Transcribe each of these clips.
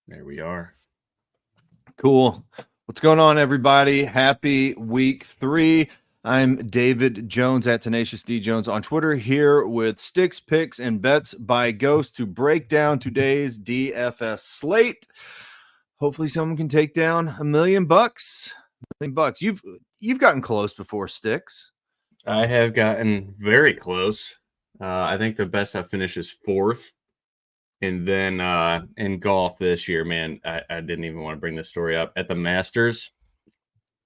There we are. Cool. What's going on, everybody? Happy week 3. I'm David Jones at Tenacious D Jones on Twitter, here with Stix, Picks, and Bets by Ghost to break down today's DFS slate. Hopefully someone can take down $1 million. $1 million. You've gotten close before, Stix. I have gotten very close. I think the best I've finished is 4th. And then in golf this year, man, I didn't even want to bring this story up. At the Masters,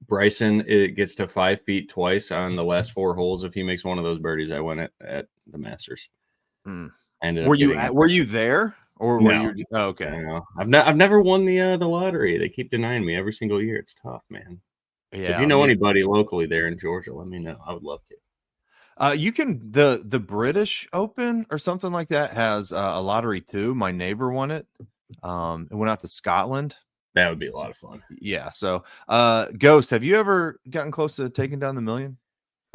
Bryson, it gets to 5 feet twice on the last 4 holes. If he makes one of those birdies, I win it at the Masters. Were you there, or were you? Oh, okay. No. I've never won the lottery. They keep denying me every single year. It's tough, man. Yeah. So if you know anybody locally there in Georgia, let me know. I would love to. You can the British Open or something like that has a lottery too. My neighbor won it. It went out to Scotland. That would be a lot of fun. Yeah. So, Ghost, have you ever gotten close to taking down the $1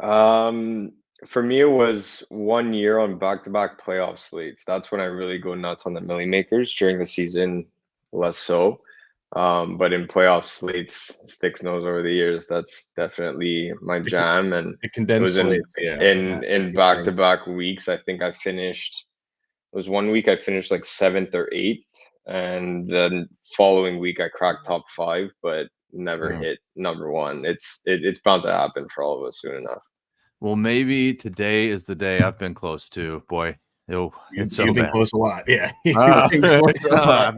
million? For me, it was 1 year on back-to-back playoff slates. That's when I really go nuts on the million makers. During the season, less so. But in playoff slates, Stix knows over the years, that's definitely my jam. And it was in back-to-back weeks. I think it was 1 week I finished like 7th or 8th, and then following week I cracked top 5, but never hit number 1. It's bound to happen for all of us soon enough. Well, maybe today is the day. I've been close to, boy. You've been close a lot. Yeah. I've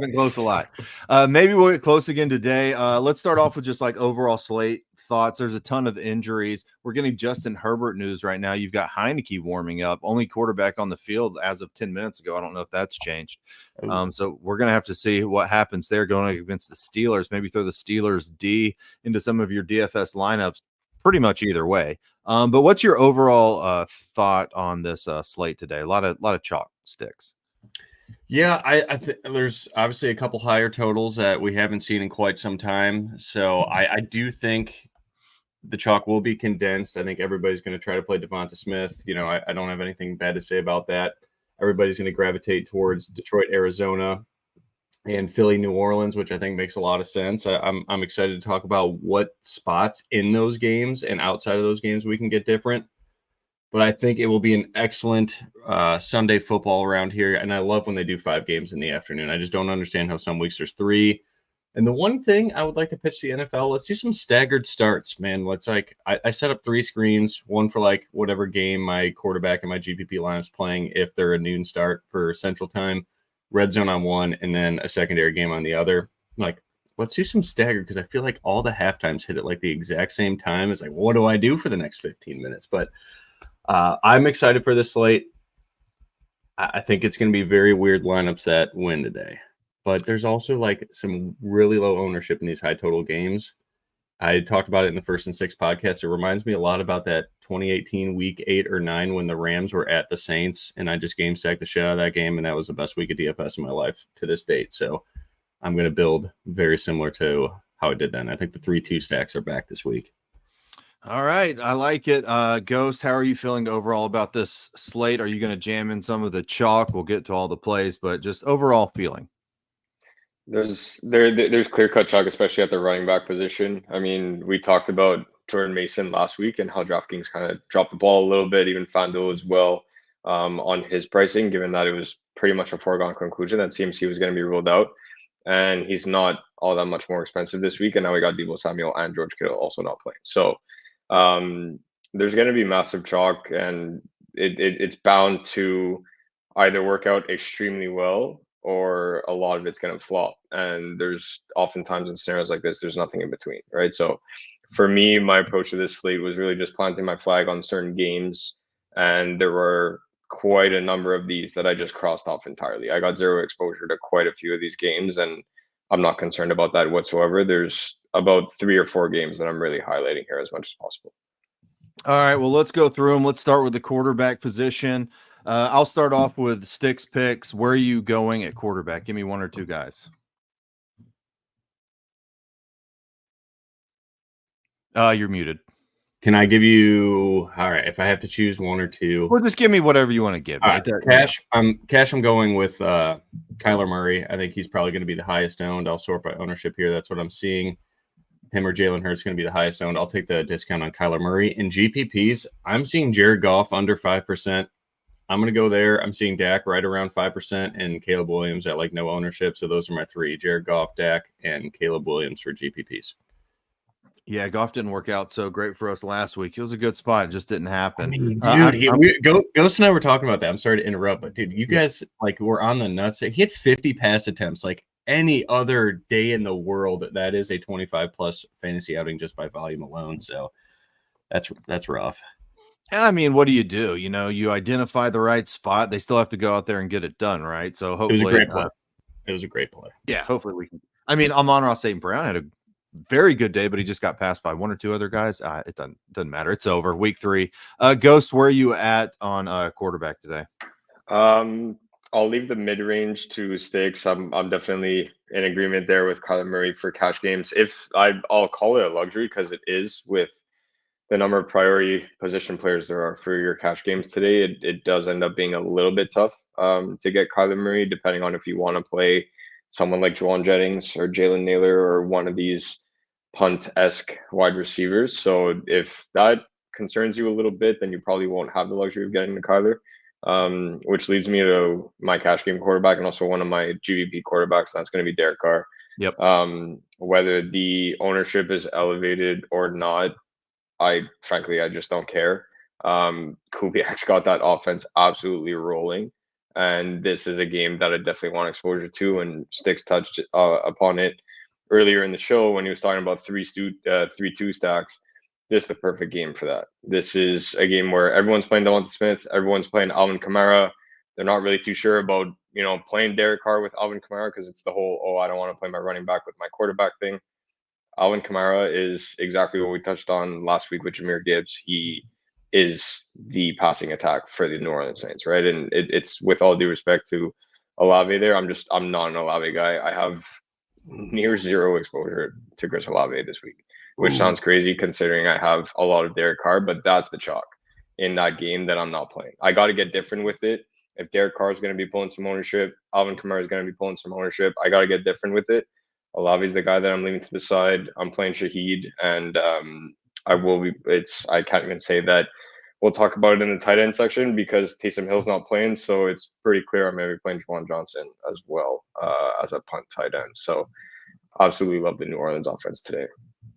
been close a lot. Maybe we'll get close again today. Let's start off with just like overall slate thoughts. There's a ton of injuries. We're getting Justin Herbert news right now. You've got Heineke warming up, only quarterback on the field as of 10 minutes ago. I don't know if that's changed. So we're going to have to see what happens there going against the Steelers. Maybe throw the Steelers D into some of your DFS lineups. Pretty much either way. But what's your overall thought on this slate today? A lot of chalk sticks. Yeah, I think there's obviously a couple higher totals that we haven't seen in quite some time. So I do think the chalk will be condensed. I think everybody's going to try to play Devonta Smith. You know, I don't have anything bad to say about that. Everybody's going to gravitate towards Detroit, Arizona, and Philly, New Orleans, which I think makes a lot of sense. I'm excited to talk about what spots in those games and outside of those games we can get different. But I think it will be an excellent Sunday football around here. And I love when they do 5 games in the afternoon. I just don't understand how some weeks there's 3. And the one thing I would like to pitch the NFL, let's do some staggered starts, man. Let's I set up 3 screens, one for like whatever game my quarterback and my GPP lineup's playing if they're a noon start for Central Time. Red zone on one, and then a secondary game on the other. Like, let's do some staggered, because I feel like all the halftimes hit at like the exact same time. It's like, what do I do for the next 15 minutes? But I'm excited for this slate. I think it's going to be very weird lineups that win today. But there's also like some really low ownership in these high total games. I talked about it in the 1st and 6th podcast. It reminds me a lot about that 2018 week 8 or 9 when the Rams were at the Saints, and I just game stacked the shit out of that game, and that was the best week of DFS in my life to this date. So I'm going to build very similar to how I did then. I think the 3-2 stacks are back this week. All right. I like it. Ghost, how are you feeling overall about this slate? Are you going to jam in some of the chalk? We'll get to all the plays, but just overall feeling. There's clear-cut chalk, especially at the running back position. I mean, we talked about Jordan Mason last week and how DraftKings kind of dropped the ball a little bit, even FanDuel as well, on his pricing, given that it was pretty much a foregone conclusion that CMC was going to be ruled out. And he's not all that much more expensive this week. And now we got Deebo Samuel and George Kittle also not playing. So there's going to be massive chalk, and it's bound to either work out extremely well or a lot of it's going to flop. And there's oftentimes in scenarios like this, there's nothing in between, right? So for me, my approach to this slate was really just planting my flag on certain games. And there were quite a number of these that I just crossed off entirely. I got 0 exposure to quite a few of these games, and I'm not concerned about that whatsoever. There's about 3 or 4 games that I'm really highlighting here as much as possible. All right, well, let's go through them. Let's start with the quarterback position. I'll start off with Stix picks. Where are you going at quarterback? Give me 1 or 2 guys. You're muted. Can I give you? All right, if I have to choose one or two, Well, just give me whatever you want to give me. right, cash. I'm going with Kyler Murray. I think he's probably going to be the highest owned. I'll sort by ownership here. That's what I'm seeing. Him or Jalen Hurts going to be the highest owned. I'll take the discount on Kyler Murray. In GPPs, I'm seeing Jared Goff under 5%. I'm going to go there. I'm seeing Dak right around 5% and Caleb Williams at like no ownership. So those are my three: Jared Goff, Dak, and Caleb Williams for GPPs. Yeah, Goff didn't work out so great for us last week. It was a good spot. It just didn't happen. I mean, dude, Ghost and I were talking about that. I'm sorry to interrupt, but dude, you guys like were on the nuts. He had 50 pass attempts. Like any other day in the world, that is a 25 plus fantasy outing just by volume alone. So that's rough. I mean, what do? You identify the right spot. They still have to go out there and get it done, right? So hopefully, it was a great play. It was a great play. Yeah, hopefully we can. I mean, Amon-Ra St. Brown had a very good day, but he just got passed by one or two other guys. It doesn't matter. It's over. Week 3. Ghost, where are you at on quarterback today? I'll leave the mid-range to Stix. I'm definitely in agreement there with Kyler Murray for cash games. I'll call it a luxury because it is with the number of priority position players there are for your cash games today. It does end up being a little bit tough to get Kyler Murray, depending on if you want to play someone like Juwan Jennings or Jalen Naylor or one of these punt-esque wide receivers. So if that concerns you a little bit, then you probably won't have the luxury of getting to Kyler. Which leads me to my cash game quarterback and also one of my GVP quarterbacks. That's going to be Derek Carr. Yep. Whether the ownership is elevated or not, I just don't care. Kubiak's got that offense absolutely rolling, and this is a game that I definitely want exposure to. And Stix touched upon it earlier in the show when he was talking about 3-2 stacks. This is the perfect game for that. This is a game where everyone's playing Devonta Smith, everyone's playing Alvin Kamara. They're not really too sure about, playing Derek Carr with Alvin Kamara because it's the whole, I don't want to play my running back with my quarterback thing. Alvin Kamara is exactly what we touched on last week with Jahmyr Gibbs. He is the passing attack for the New Orleans Saints, right? And it's with all due respect to Olave there. I'm not an Olave guy. I have near zero exposure to Chris Olave this week, which sounds crazy considering I have a lot of Derek Carr, but that's the chalk in that game that I'm not playing. I got to get different with it. If Derek Carr is going to be pulling some ownership, Alvin Kamara is going to be pulling some ownership. I got to get different with it. Olave's the guy that I'm leaving to the side. I'm playing Shaheed, and I can't even say that. We'll talk about it in the tight end section because Taysom Hill's not playing, so it's pretty clear I'm going to be playing Juwan Johnson as well as a punt tight end. So absolutely love the New Orleans offense today.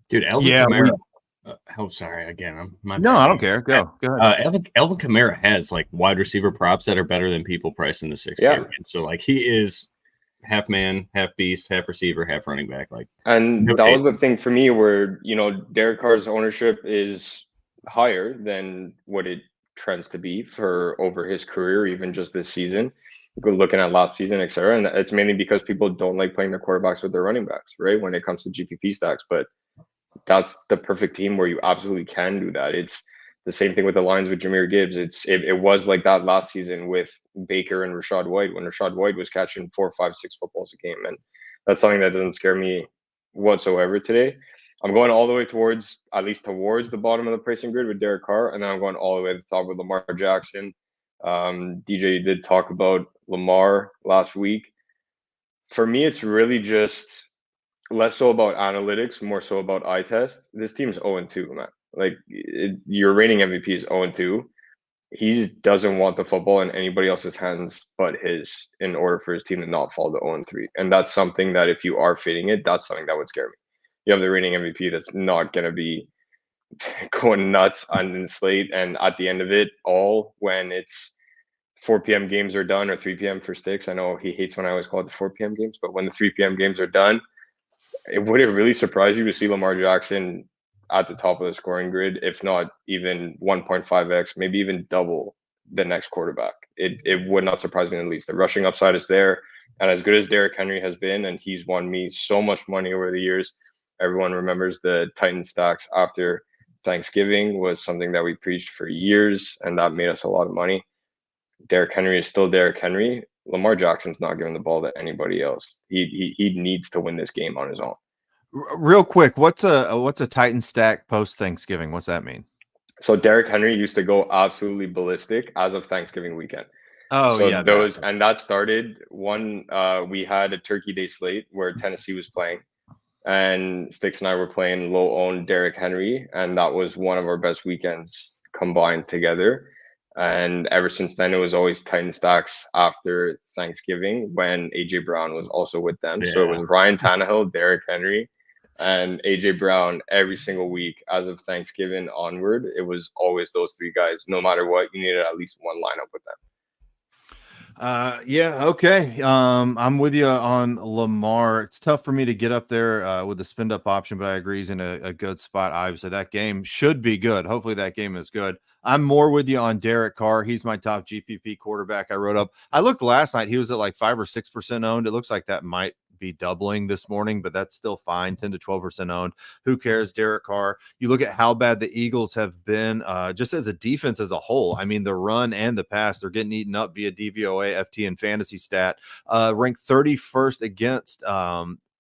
Dude, Alvin Kamara. Sorry again. I don't care. Go ahead. Alvin Kamara has like wide receiver props that are better than people priced in the 6K range. So like he is half man, half beast, half receiver, half running back. And that was the thing for me where Derek Carr's ownership is higher than what it trends to be for over his career, even just this season. Looking at last season, etc., and it's mainly because people don't like playing their quarterbacks with their running backs, right? When it comes to GPP stacks, but that's the perfect team where you absolutely can do that. It's the same thing with the Lions with Jahmyr Gibbs. It was like that last season with Baker and Rachaad White when Rachaad White was catching 4, 5, 6 footballs a game, and that's something that doesn't scare me whatsoever today. I'm going all the way towards the bottom of the pricing grid with Derek Carr, and then I'm going all the way to the top with Lamar Jackson. DJ did talk about Lamar last week. For me, it's really just less so about analytics, more so about eye test. This team's 0-2, man. Like your reigning MVP is 0-2. He doesn't want the football in anybody else's hands but his in order for his team to not fall to 0-3. And that's something that if you are fading it, that's something that would scare me. You have the reigning MVP that's not going to be going nuts on Slate, and at the end of it all, when it's 4 p.m. games are done or 3 p.m. for Stix. I know he hates when I always call it the 4 p.m. games, but when the 3 p.m. games are done, would it really surprise you to see Lamar Jackson at the top of the scoring grid, if not even 1.5x, maybe even double the next quarterback? It would not surprise me in the least. The rushing upside is there, and as good as Derrick Henry has been, and he's won me so much money over the years, everyone remembers the Titan stacks after Thanksgiving was something that we preached for years, and that made us a lot of money. Derrick Henry is still Derrick Henry. Lamar Jackson's not giving the ball to anybody else. He needs to win this game on his own. Real quick, what's a Titan stack post Thanksgiving? What's that mean? So Derrick Henry used to go absolutely ballistic as of Thanksgiving weekend. Oh So yeah, that started one. We had a Turkey Day slate where Tennessee was playing, and Stix and I were playing low owned Derrick Henry, and that was one of our best weekends combined together. And ever since then, it was always Titan stacks after Thanksgiving when AJ Brown was also with them. So it Yeah. was Ryan Tannehill, Derrick Henry, and AJ Brown every single week as of Thanksgiving onward. It was always those three guys. No matter what, you needed at least one lineup with them. Yeah, okay. I'm with you on Lamar. It's tough for me to get up there with the spend up option, but I agree he's in a good spot. Obviously, that game should be good. Hopefully, that game is good. I'm more with you on Derek Carr. He's my top GPP quarterback. I wrote up. I looked last night. He was at like 5 or 6% owned. It looks like that might be doubling this morning, but that's still fine. 10 to 12% owned. Who cares? Derek Carr. You look at how bad the Eagles have been just as a defense as a whole. I mean, the run and the pass, they're getting eaten up via DVOA, FT, and fantasy stat. Ranked 31st against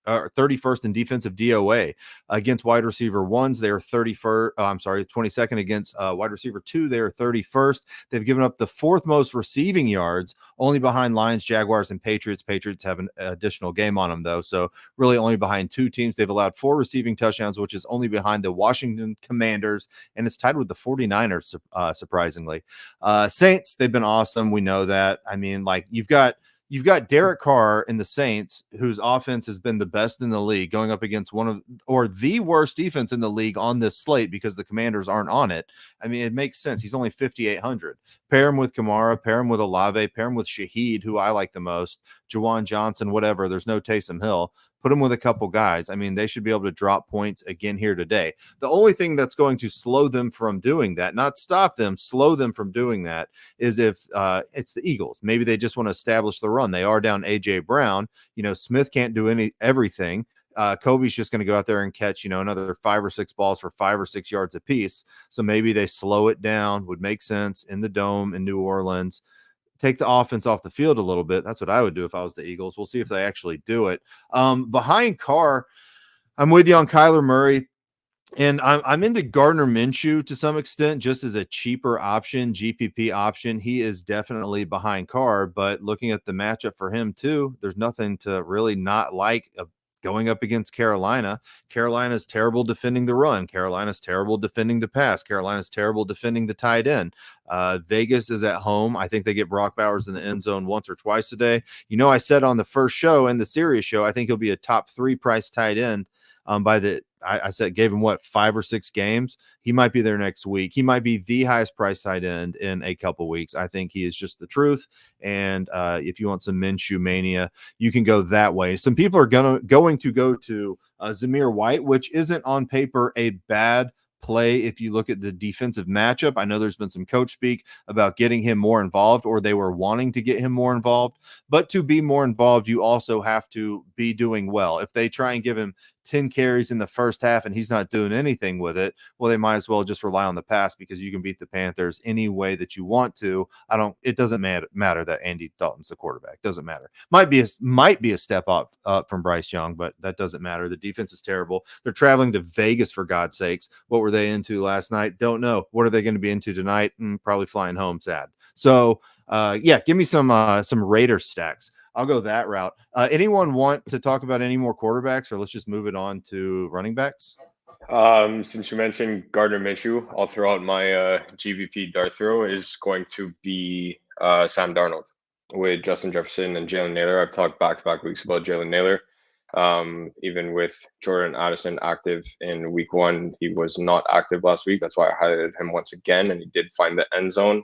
31st in defensive DOA against wide receiver ones. They are 31st. I'm sorry, 22nd against wide receiver two. They are 31st. They've given up the fourth most receiving yards, only behind Lions, Jaguars, and Patriots. Patriots have an additional game on them, though. So really only behind two teams. They've allowed 4 receiving touchdowns, which is only behind the Washington Commanders, and it's tied with the 49ers, surprisingly. Saints, they've been awesome. We know that. I mean, like you've got Derek Carr in the Saints, whose offense has been the best in the league, going up against one of or the worst defense in the league on this slate because the Commanders aren't on it. I mean, it makes sense. He's only 5,800. Pair him with Kamara, pair him with Olave, pair him with Shaheed, who I like the most, Jawan Johnson, whatever. There's no Taysom Hill. Put him with a couple guys. I mean, they should be able to drop points again here today. The only thing that's going to slow them from doing that, not stop them, slow them from doing that, is if it's the Eagles. Maybe they just want to establish the run. They are down AJ Brown. You know, Smith can't do everything. Kobe's just going to go out there and catch, another 5 or 6 balls for 5 or 6 yards apiece. So maybe they slow it down. Would make sense in the Dome in New Orleans. Take the offense off the field a little bit. That's what I would do if I was the Eagles. We'll see if they actually do it. Behind Carr, I'm with you on Kyler Murray. And I'm into Gardner Minshew to some extent, just as a cheaper option, GPP option. He is definitely behind Carr, but looking at the matchup for him too, there's nothing to really not like going up against Carolina. Carolina's terrible defending the run. Carolina's terrible defending the pass. Carolina's terrible defending the tight end. Vegas is at home. I think they get Brock Bowers in the end zone once or twice today. I said on the first show and the Sirius show, I think he'll be a top 3 price tight end I said gave him 5 or 6 games. He might be there next week. He might be the highest price tight end in a couple weeks. I think he is just the truth. And if you want some Minshew mania, you can go that way. Some people are going to go to Zamir White, which isn't on paper a bad play if you look at the defensive matchup. I know there's been some coach speak about getting him more involved, or they were wanting to get him more involved. But to be more involved, you also have to be doing well. If they try and give him 10 carries in the first half and he's not doing anything with it, well, they might as well just rely on the pass because you can beat the Panthers any way that you want to. It doesn't matter that Andy Dalton's the quarterback. Doesn't matter. Might be a step up from Bryce Young, but that doesn't matter. The defense is terrible. They're traveling to Vegas, for God's sakes. What were they into last night? Don't know. What are they going to be into tonight? Probably flying home sad. So give me some Raider stacks. I'll go that route. Anyone want to talk about any more quarterbacks, or let's just move it on to running backs? Since you mentioned Gardner Minshew, I'll throw out my GVP dart throw is going to be Sam Darnold with Justin Jefferson and Jalen Naylor. I've talked back-to-back weeks about Jalen Naylor. Even with Jordan Addison active in week 1, he was not active last week. That's why I highlighted him once again, and he did find the end zone.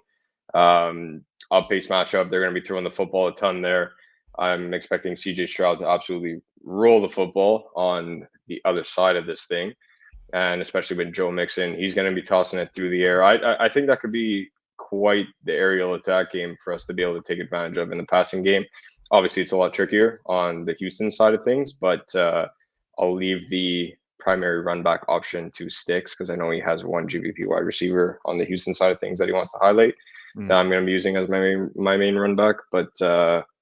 Up-pace matchup. They're going to be throwing the football a ton there. I'm expecting CJ Stroud to absolutely roll the football on the other side of this thing. And especially with Joe Mixon, he's going to be tossing it through the air. I think that could be quite the aerial attack game for us to be able to take advantage of in the passing game. Obviously, it's a lot trickier on the Houston side of things, but I'll leave the primary run back option to Stix because I know he has one GVP wide receiver on the Houston side of things that he wants to highlight that I'm going to be using as my main run back. But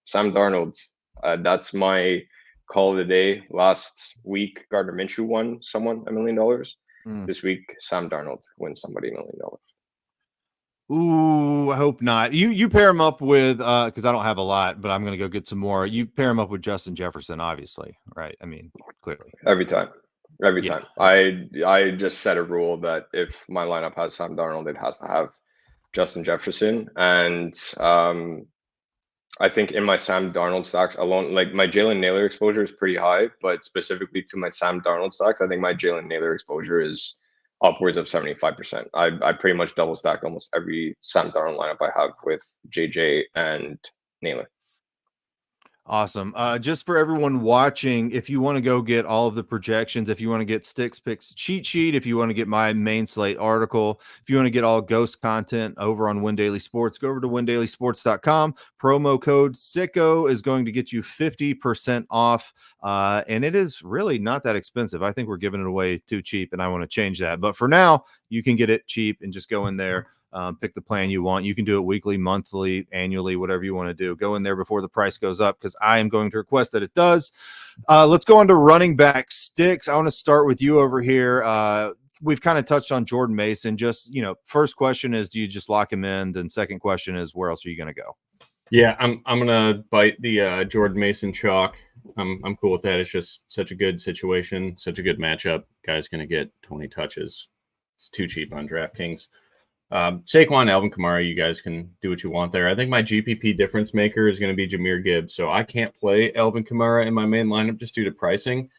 Sam Darnold, that's my call of the day. Last week, Gardner Minshew won someone $1 million. this week, Sam Darnold wins somebody $1 million. Ooh, I hope not. You pair him up with because I don't have a lot, but I'm gonna go get some more. You pair him up with Justin Jefferson, obviously, right? I mean, clearly. Every time. I just set a rule that if my lineup has Sam Darnold, it has to have Justin Jefferson. And I think in my Sam Darnold stacks alone, like my Jalen Naylor exposure is pretty high, but specifically to my Sam Darnold stacks, I think my Jalen Naylor exposure is upwards of 75%. I pretty much double stacked almost every Sam Darnold lineup I have with JJ and Naylor. Awesome. Just for everyone watching, if you want to go get all of the projections, if you want to get Stix Picks cheat sheet, if you want to get my main slate article, if you want to get all Ghost content over on Win Daily Sports, go over to windailysports.com. Promo code SICKO is going to get you 50% off. And it is really not that expensive. I think we're giving it away too cheap, and I want to change that. But for now, you can get it cheap and just go in there. Pick the plan you want. You can do it weekly, monthly, annually, whatever you want to do. Go in there before the price goes up because I am going to request that it does. Let's go on to running back Stix. I want to start with you over here. We've kind of touched on Jordan Mason. Just, first question is, do you just lock him in? Then second question is, where else are you going to go? Yeah, I'm gonna bite the Jordan Mason chalk. I'm cool with that. It's just such a good situation, such a good matchup. Guy's gonna get 20 touches. It's too cheap on DraftKings. Saquon, Alvin Kamara, you guys can do what you want there. I think my GPP difference maker is going to be Jahmyr Gibbs. So I can't play Alvin Kamara in my main lineup just due to pricing.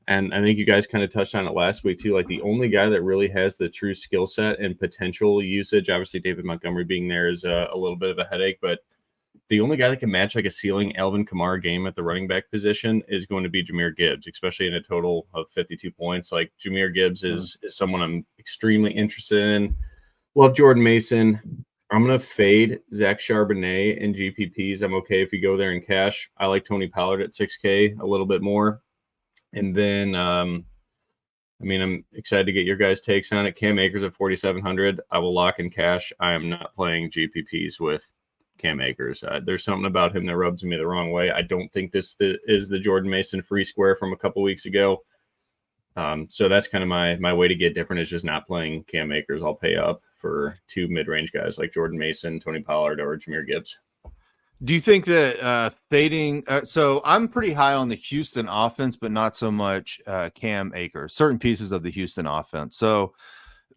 And I think you guys kind of touched on it last week too. Like the only guy that really has the true skill set and potential usage, obviously David Montgomery being there is a little bit of a headache, but the only guy that can match like a ceiling Alvin Kamara game at the running back position is going to be Jahmyr Gibbs, especially in a total of 52 points. Like Jahmyr Gibbs is someone I'm extremely interested in. Love Jordan Mason. I'm going to fade Zach Charbonnet in GPPs. I'm okay if you go there in cash. I like Tony Pollard at 6K a little bit more. And then, I'm excited to get your guys' takes on it. Cam Akers at 4,700. I will lock in cash. I am not playing GPPs with Cam Akers. There's something about him that rubs me the wrong way. I don't think this is the Jordan Mason free square from a couple weeks ago. So that's kind of my way to get different is just not playing Cam Akers. I'll pay up for two mid-range guys like Jordan Mason, Tony Pollard, or Jahmyr Gibbs. Do you think that fading so I'm pretty high on the Houston offense, but not so much Cam Akers, certain pieces of the Houston offense. So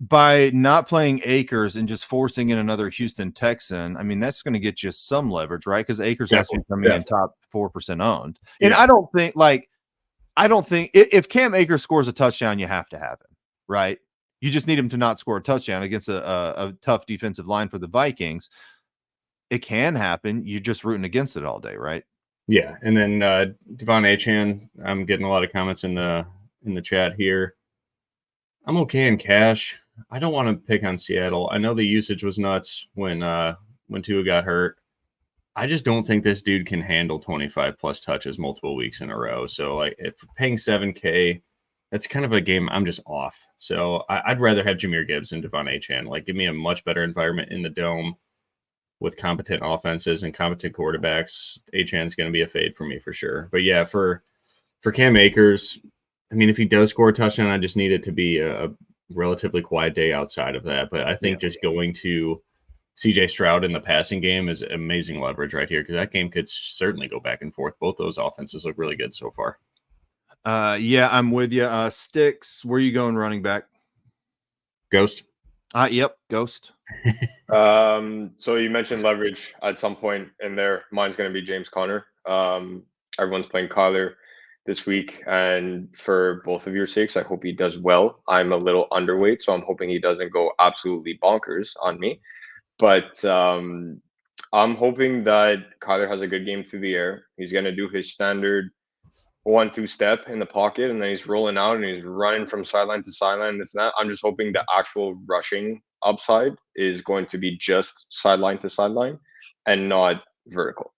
by not playing Akers and just forcing in another Houston Texan, that's going to get you some leverage, right? Because Akers has to be coming in top 4% owned. Yeah. And I don't think if Cam Akers scores a touchdown, you have to have him, right? You just need him to not score a touchdown against a tough defensive line for the Vikings. It can happen. You're just rooting against it all day, right? Yeah. And then Devon Achane, I'm getting a lot of comments in the chat here. I'm okay in cash. I don't want to pick on Seattle. I know the usage was nuts when Tua got hurt. I just don't think this dude can handle 25 plus touches multiple weeks in a row. So like if paying 7K, that's kind of a game I'm just off. So I'd rather have Jahmyr Gibbs than Devon Achane. Like give me a much better environment in the dome with competent offenses and competent quarterbacks. Achane's going to be a fade for me for sure. But yeah, for Cam Akers, if he does score a touchdown, I just need it to be a relatively quiet day outside of that. But I think just going to CJ Stroud in the passing game is amazing leverage right here because that game could certainly go back and forth. Both those offenses look really good so far. Yeah, I'm with you. Stix, where are you going running back? Ghost. Yep, Ghost. So you mentioned leverage at some point in there. Mine's going to be James Conner. Everyone's playing Kyler this week, and for both of your sakes, I hope he does well. I'm a little underweight, so I'm hoping he doesn't go absolutely bonkers on me. But I'm hoping that Kyler has a good game through the air. He's going to do his standard 1-2 step in the pocket, and then he's rolling out and he's running from sideline to sideline. It's not. I'm just hoping the actual rushing upside is going to be just sideline to sideline and not vertical.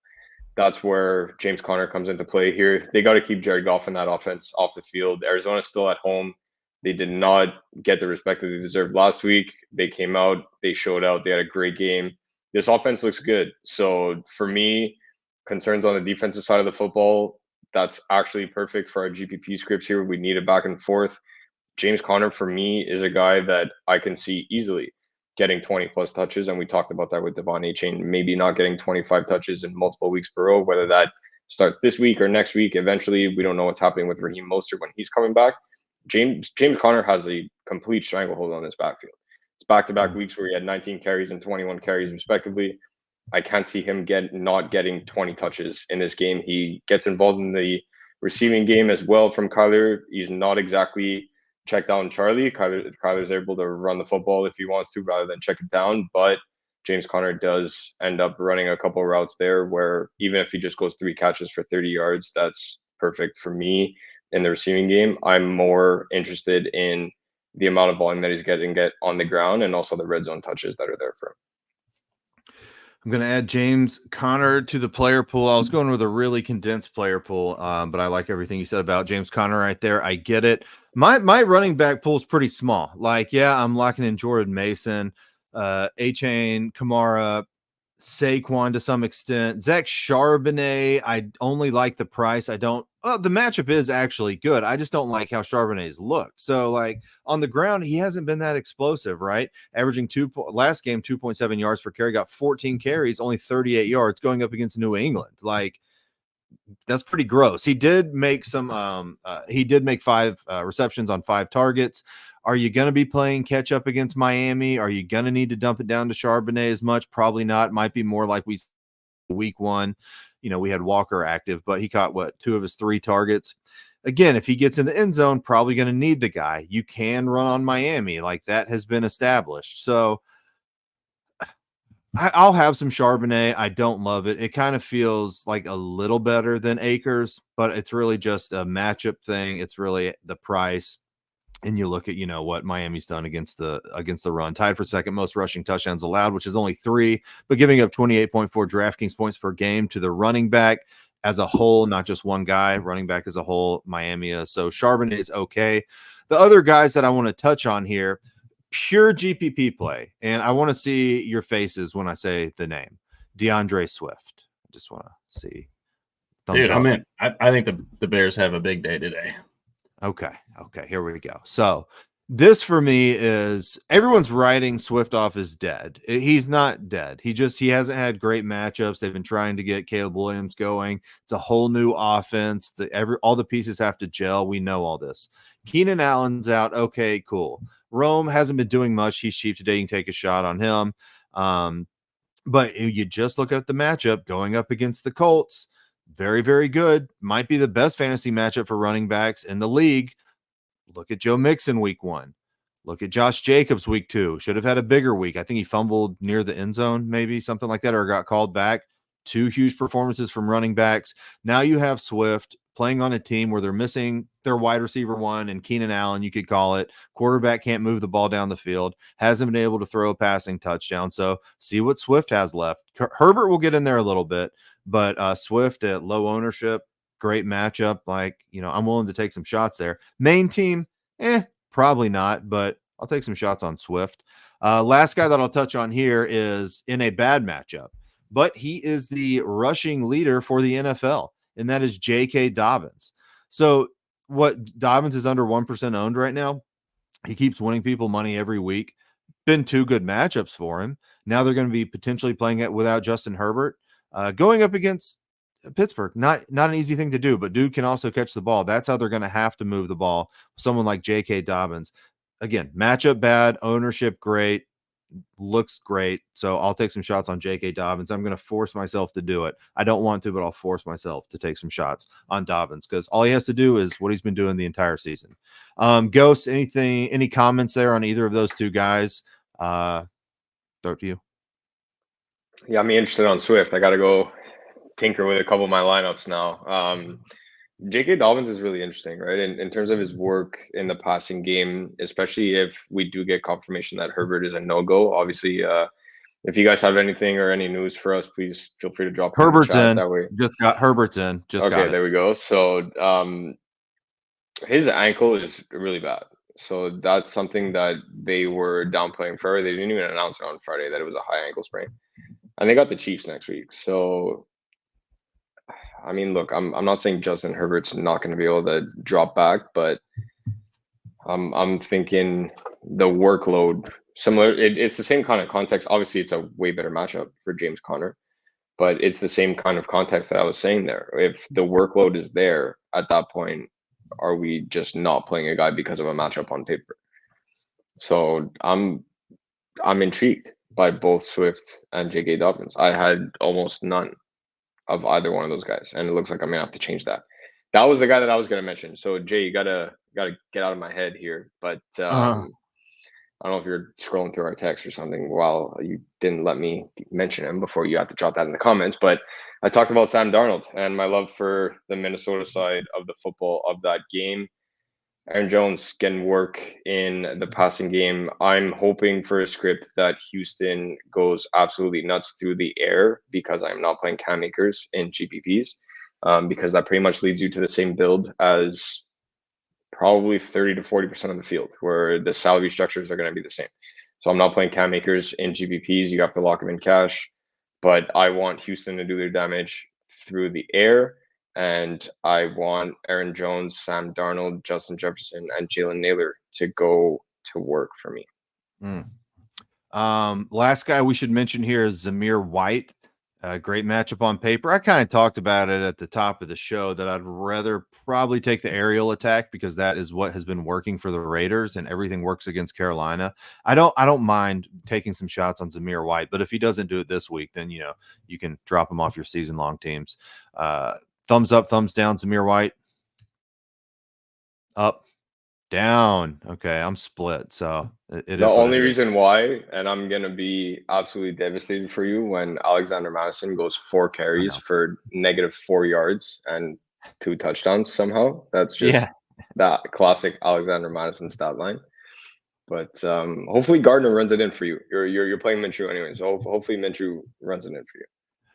That's where James Conner comes into play here. They got to keep Jared Goff in that offense off the field. Arizona's still at home. They did not get the respect that they deserved last week. They came out. They showed out. They had a great game. This offense looks good. So for me, concerns on the defensive side of the football, that's actually perfect for our GPP scripts here. We need it back and forth. James Conner for me is a guy that I can see easily getting 20 plus touches. And we talked about that with Devon A-Chain, maybe not getting 25 touches in multiple weeks per row, whether that starts this week or next week. Eventually, we don't know what's happening with Raheem Mostert when he's coming back. James Conner has a complete stranglehold on this backfield. It's back-to-back weeks where he had 19 carries and 21 carries respectively. I can't see him not getting 20 touches in this game. He gets involved in the receiving game as well from Kyler. He's not exactly check down Charlie. Kyler's able to run the football if he wants to rather than check it down. But James Conner does end up running a couple of routes there where even if he just goes 3 catches for 30 yards, that's perfect for me in the receiving game. I'm more interested in the amount of volume that he's getting on the ground and also the red zone touches that are there for him. I'm going to add James Conner to the player pool. I was going with a really condensed player pool, but I like everything you said about James Conner right there. I get it. My running back pool is pretty small. Like, yeah, I'm locking in Jordan Mason, A-Chain, Kamara, Saquon to some extent. Zach Charbonnet, I only like the price. I don't. Well, the matchup is actually good. I just don't like how Charbonnet's looked. So, like, on the ground, he hasn't been that explosive, right? Averaging last game 2.7 yards per carry, got 14 carries, only 38 yards going up against New England. Like, that's pretty gross. He did make some. He did make 5 receptions on 5 targets. Are you going to be playing catch up against Miami? Are you going to need to dump it down to Charbonnet as much? Probably not. Might be more like week 1. You know, we had Walker active, but he caught 2 of his 3 targets. Again, if he gets in the end zone, probably going to need the guy. You can run on Miami, like that has been established. So I'll have some Charbonnet. I don't love it. It kind of feels like a little better than Akers, but it's really just a matchup thing. It's really the price. And you look at, you know, what Miami's done against the run, tied for second most rushing touchdowns allowed, which is only 3, but giving up 28.4 DraftKings points per game to the running back as a whole, not just one guy, running back as a whole, Miami is. So Charbonnet is okay. The other guys that I want to touch on here, pure GPP play, and I want to see your faces when I say the name, DeAndre Swift. I just want to see. Dude, I'm in. I think the Bears have a big day today. Okay, here we go. So this for me is everyone's writing Swift off as dead. He's not dead. He hasn't had great matchups. They've been trying to get Caleb Williams going. It's a whole new offense. All the pieces have to gel. We know all this. Keenan Allen's out. Okay, cool. Rome hasn't been doing much. He's cheap today. You can take a shot on him. But you just look at the matchup going up against the Colts. Very, very good. Might be the best fantasy matchup for running backs in the league. Look at Joe Mixon week 1. Look at Josh Jacobs week 2. Should have had a bigger week. I think he fumbled near the end zone, maybe something like that, or got called back. 2 huge performances from running backs. Now you have Swift playing on a team where they're missing their wide receiver 1 and Keenan Allen, you could call it. Quarterback can't move the ball down the field. Hasn't been able to throw a passing touchdown. So see what Swift has left. Herbert will get in there a little bit. But Swift at low ownership, great matchup. Like, you know, I'm willing to take some shots there. Main team, probably not, but I'll take some shots on Swift. Last guy that I'll touch on here is in a bad matchup, but he is the rushing leader for the NFL, and that is J.K. Dobbins. So Dobbins is under 1% owned right now. He keeps winning people money every week. Been 2 good matchups for him. Now they're going to be potentially playing it without Justin Herbert. Going up against Pittsburgh, not an easy thing to do, but dude can also catch the ball. That's how they're going to have to move the ball. Someone like J.K. Dobbins. Again, matchup bad, ownership great, looks great. So I'll take some shots on J.K. Dobbins. I'm going to force myself to do it. I don't want to, but I'll force myself to take some shots on Dobbins because all he has to do is what he's been doing the entire season. Ghost, any comments there on either of those 2 guys? Throw it to you. Yeah, I'm interested on Swift. I got to go tinker with a couple of my lineups now. J.K. Dobbins is really interesting, right? In terms of his work in the passing game, especially if we do get confirmation that Herbert is a no-go. Obviously, if you guys have anything or any news for us, please feel free to drop it Herbert's in the chat. in. That way. Herbert's in. Okay, there we go. So his ankle is really bad. So that's something that they were downplaying for. They didn't even announce it on Friday that it was a high ankle sprain. And they got the Chiefs next week. So, I mean, look, I'm not saying Justin Herbert's not going to be able to drop back, but I'm thinking the workload similar. It's the same kind of context. Obviously, it's a way better matchup for James Conner, but it's the same kind of context that I was saying there. If the workload is there at that point, are we just not playing a guy because of a matchup on paper? So I'm intrigued by both Swift and J.K. Dobbins. I had almost none of either one of those guys, and it looks like I'm gonna have to change that. That was the guy that I was gonna mention. So Jay, you gotta get out of my head here. But I don't know if you're scrolling through our text or something while you didn't let me mention him before you had to drop that in the comments. But I talked about Sam Darnold and my love for the Minnesota side of the football of that game. Aaron Jones getting work in the passing game. I'm hoping for a script that Houston goes absolutely nuts through the air because I'm not playing Cam Akers in GPPs, because that pretty much leads you to the same build as probably 30 to 40% of the field where the salary structures are going to be the same. So I'm not playing Cam Akers in GPPs. You have to lock him in cash, but I want Houston to do their damage through the air. And I want Aaron Jones, Sam Darnold, Justin Jefferson, and Jalen Naylor to go to work for me. Last guy we should mention here is Zamir White. Great matchup on paper. I kind of talked about it at the top of the show that I'd rather probably take the aerial attack because that is what has been working for the Raiders, and everything works against Carolina. I don't mind taking some shots on Zamir White, but if he doesn't do it this week, then you can drop him off your season-long teams. Thumbs up, thumbs down, Zamir White. Up, down. Okay, I'm split. So it the is only reason why, and I'm gonna be absolutely devastated for you when Alexander Madison goes 4 carries for -4 yards and 2 touchdowns somehow. That's just that classic Alexander Madison stat line. But hopefully Gardner runs it in for you. You're playing Minshew anyway, so hopefully Minshew runs it in for you.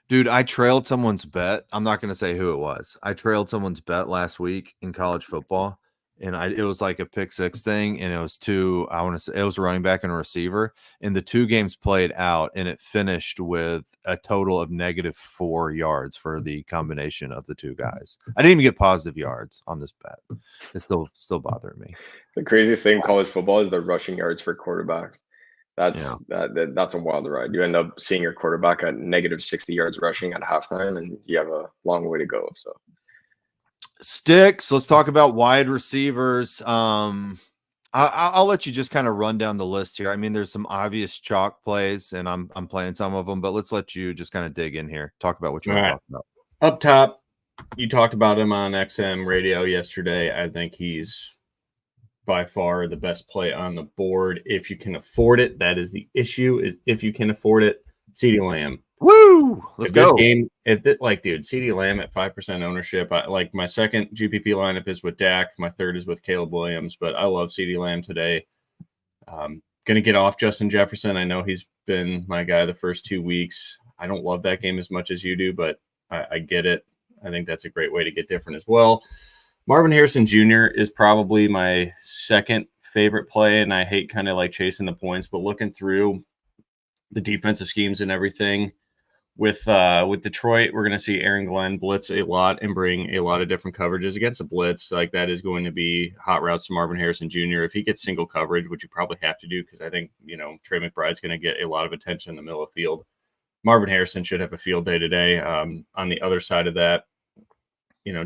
Dude, I trailed someone's bet. I'm not going to say who it was. I trailed someone's bet last week in college football, and it was like a pick six thing, and it was it was a running back and a receiver, and the 2 games played out, and it finished with a total of -4 yards for the combination of the 2 guys. I didn't even get positive yards on this bet. It's still bothering me. The craziest thing in college football is the rushing yards for quarterbacks. That's a wild ride. You end up seeing your quarterback at -60 yards rushing at halftime, and you have a long way to go. So, Stix, let's talk about wide receivers. I'll let you just kind of run down the list here. I mean, there's some obvious chalk plays, and I'm playing some of them, but let's let you just kind of dig in here. Talk about what you want to talk about. Up top, you talked about him on XM radio yesterday. I think he's by far the best play on the board if you can afford it. That is the issue, is if you can afford it. CeeDee Lamb. Woo! Let's go. Dude, CeeDee Lamb at 5% ownership. My second GPP lineup is with Dak. My third is with Caleb Williams, but I love CeeDee Lamb today. Going to get off Justin Jefferson. I know he's been my guy the first 2 weeks. I don't love that game as much as you do, but I get it. I think that's a great way to get different as well. Marvin Harrison Jr. is probably my second favorite play, and I hate kind of like chasing the points, but looking through the defensive schemes and everything with Detroit, we're going to see Aaron Glenn blitz a lot and bring a lot of different coverages against the blitz. Like, that is going to be hot routes to Marvin Harrison Jr. If he gets single coverage, which you probably have to do because I think, Trey McBride's going to get a lot of attention in the middle of the field. Marvin Harrison should have a field day today. On the other side of that,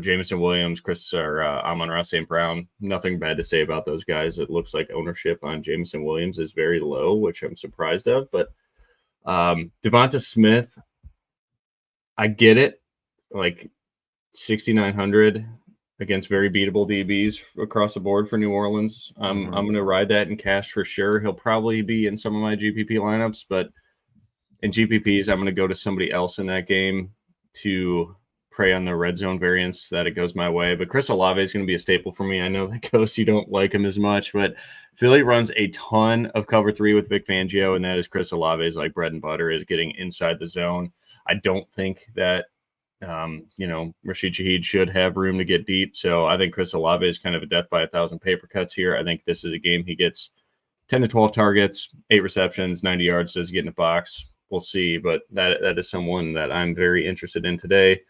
Jameson Williams, Amon-Ra St. Brown, nothing bad to say about those guys. It looks like ownership on Jameson Williams is very low, which I'm surprised of. But Devonta Smith, I get it. Like 6,900 against very beatable DBs across the board for New Orleans. I'm going to ride that in cash for sure. He'll probably be in some of my GPP lineups, but in GPPs, I'm going to go to somebody else in that game to prey on the red zone variance that it goes my way. But Chris Olave is going to be a staple for me. I know that Ghost, you don't like him as much, but Philly runs a ton of cover 3 with Vic Fangio, and that is Chris Olave's like bread and butter, is getting inside the zone. I don't think that Rashid Shaheed should have room to get deep. So I think Chris Olave is kind of a death by 1,000 paper cuts here. I think this is a game he gets 10 to 12 targets, 8 receptions, 90 yards, does get in the box. We'll see, but that is someone that I'm very interested in today.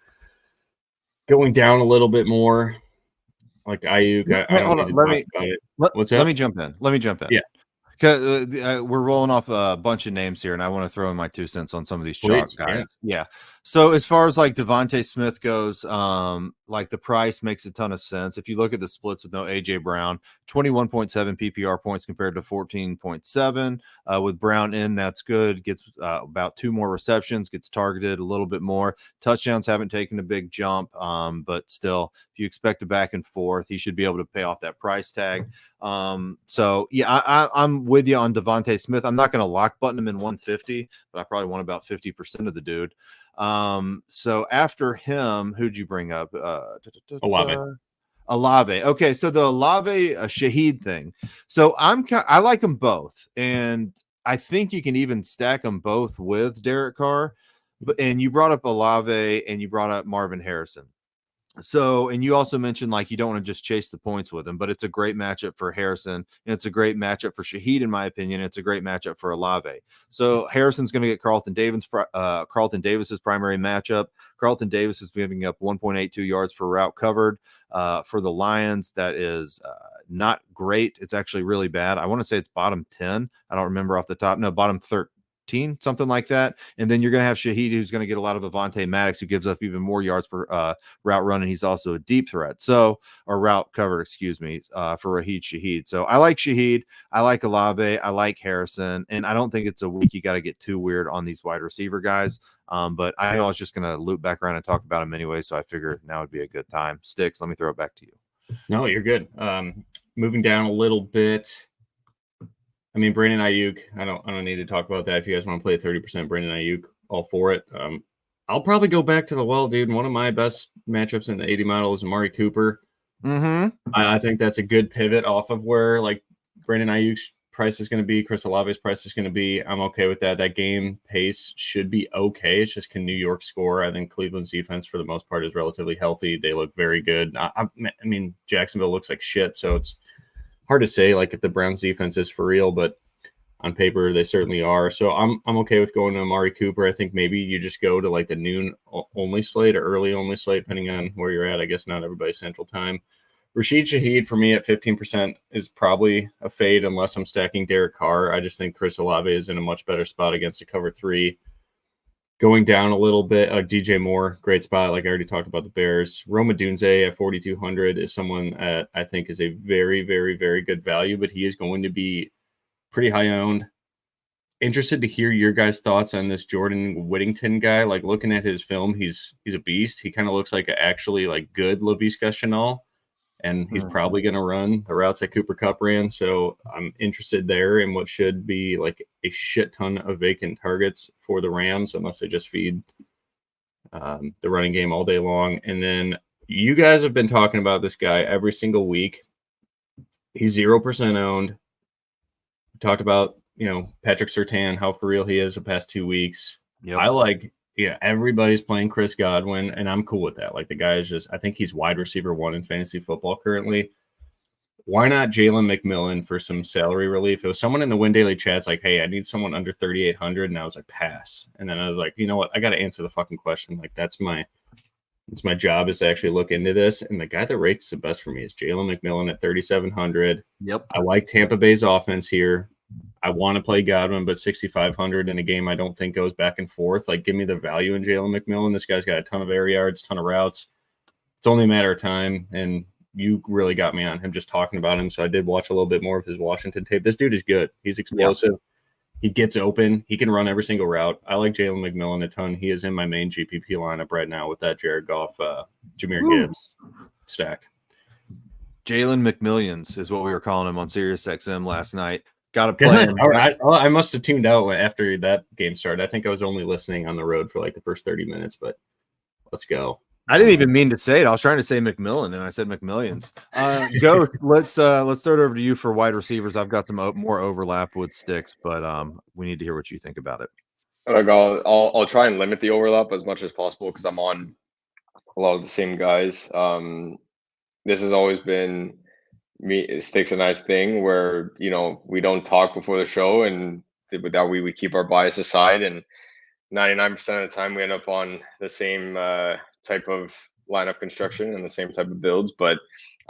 Going down a little bit more, Like Ayuk, I don't Hold need to on, talk about it. What's up? let me jump in. Yeah. We're rolling off a bunch of names here, and I want to throw in my 2 cents on some of these chalk Please, guys. yeah. Yeah. So as far as like Devontae Smith goes, like the price makes a ton of sense. If you look at the splits with no AJ Brown, 21.7 PPR points compared to 14.7. With Brown in, that's good. Gets about 2 more receptions, gets targeted a little bit more. Touchdowns haven't taken a big jump, but still, if you expect a back and forth, he should be able to pay off that price tag. So yeah, I'm with you on Devontae Smith. I'm not going to lock button him in 150, but I probably want about 50% of the dude. So after him, who'd you bring up? Olave. Okay, so the Olave Shaheed thing. So I like them both, and I think you can even stack them both with Derek Carr. And you brought up Olave and you brought up Marvin Harrison. So, and you also mentioned like you don't want to just chase the points with him, but it's a great matchup for Harrison, and it's a great matchup for Shaheed, in my opinion. It's a great matchup for Olave. So Harrison's going to get Carlton Davis's primary matchup. Carlton Davis is giving up 1.82 yards per route covered. For the Lions, that is not great. It's actually really bad. I want to say it's bottom 10. I don't remember off the top. No, bottom 13. Something like that. And then you're going to have Shaheed, who's going to get a lot of Avonte Maddox, who gives up even more yards per route run, and he's also a deep threat. So, or route cover, excuse me, for Shaheed. So I like Shaheed. I like Olave. I like Harrison. And I don't think it's a week you got to get too weird on these wide receiver guys. But I know I was just going to loop back around and talk about them anyway, so I figured now would be a good time. Stix, let me throw it back to you. No, you're good. Moving down a little bit. I mean, Brandon Ayuk, I don't need to talk about that. If you guys want to play 30% Brandon Ayuk, all for it. I'll probably go back to the well, dude. One of my best matchups in the 80 model is Amari Cooper. I think that's a good pivot off of where like Brandon Ayuk's price is going to be, Chris Olave's price is going to be. I'm okay with that. That game pace should be okay. It's just, can New York score? I think Cleveland's defense for the most part is relatively healthy. They look very good. I mean, Jacksonville looks like shit, so it's hard to say like if the Browns defense is for real, but on paper they certainly are. So I'm okay with going to Amari Cooper. I think maybe you just go to like the noon only slate or early only slate, depending on where you're at. I guess not everybody's Central Time. Rashid Shaheed for me at 15% is probably a fade unless I'm stacking Derek Carr. I just think Chris Olave is in a much better spot against a cover 3. Going down a little bit, DJ Moore, great spot. Like I already talked about the Bears. Roma Dunze at 4,200 is someone that I think is a very, very, very good value, but he is going to be pretty high owned. Interested to hear your guys' thoughts on this Jordan Whittington guy. Like looking at his film, he's a beast. He kind of looks like actually like good Laviska Shenault, and he's probably going to run the routes that Cooper Kupp ran. So I'm interested there in what should be like a shit ton of vacant targets for the Rams, unless they just feed the running game all day long. And then you guys have been talking about this guy every single week. He's 0% owned. We talked about, Patrick Surtain, how for real he is the past 2 weeks. Yep. I like, everybody's playing Chris Godwin, and I'm cool with that. Like the guy is just, I think he's wide receiver 1 in fantasy football currently. Why not Jalen McMillan for some salary relief? It was someone in the Win Daily chats like, hey, I need someone under 3,800, and I was like, pass. And then I was like, you know what? I got to answer the fucking question. Like that's my job, is to actually look into this. And the guy that rates the best for me is Jalen McMillan at 3,700. Yep. I like Tampa Bay's offense here. I want to play Godwin, but 6,500 in a game I don't think goes back and forth. Like, give me the value in Jalen McMillan. This guy's got a ton of air yards, ton of routes. It's only a matter of time, and you really got me on him just talking about him. So I did watch a little bit more of his Washington tape. This dude is good. He's explosive. Yep. He gets open. He can run every single route. I like Jalen McMillan a ton. He is in my main GPP lineup right now with that Jared Goff, Jahmyr Gibbs stack. Jalen McMillions is what we were calling him on SiriusXM last night. Got to play him. All right. I must have tuned out after that game started. I think I was only listening on the road for like the first 30 minutes, but let's go. I didn't even mean to say it. I was trying to say McMillan, and I said McMillions. Go. Let's throw it over to you for wide receivers. I've got some more overlap with Stix, but we need to hear what you think about it. Like I'll try and limit the overlap as much as possible because I'm on a lot of the same guys. This has always been Stix a nice thing where we don't talk before the show, and with that we keep our bias aside, and 99% of the time we end up on the same type of lineup construction and the same type of builds. But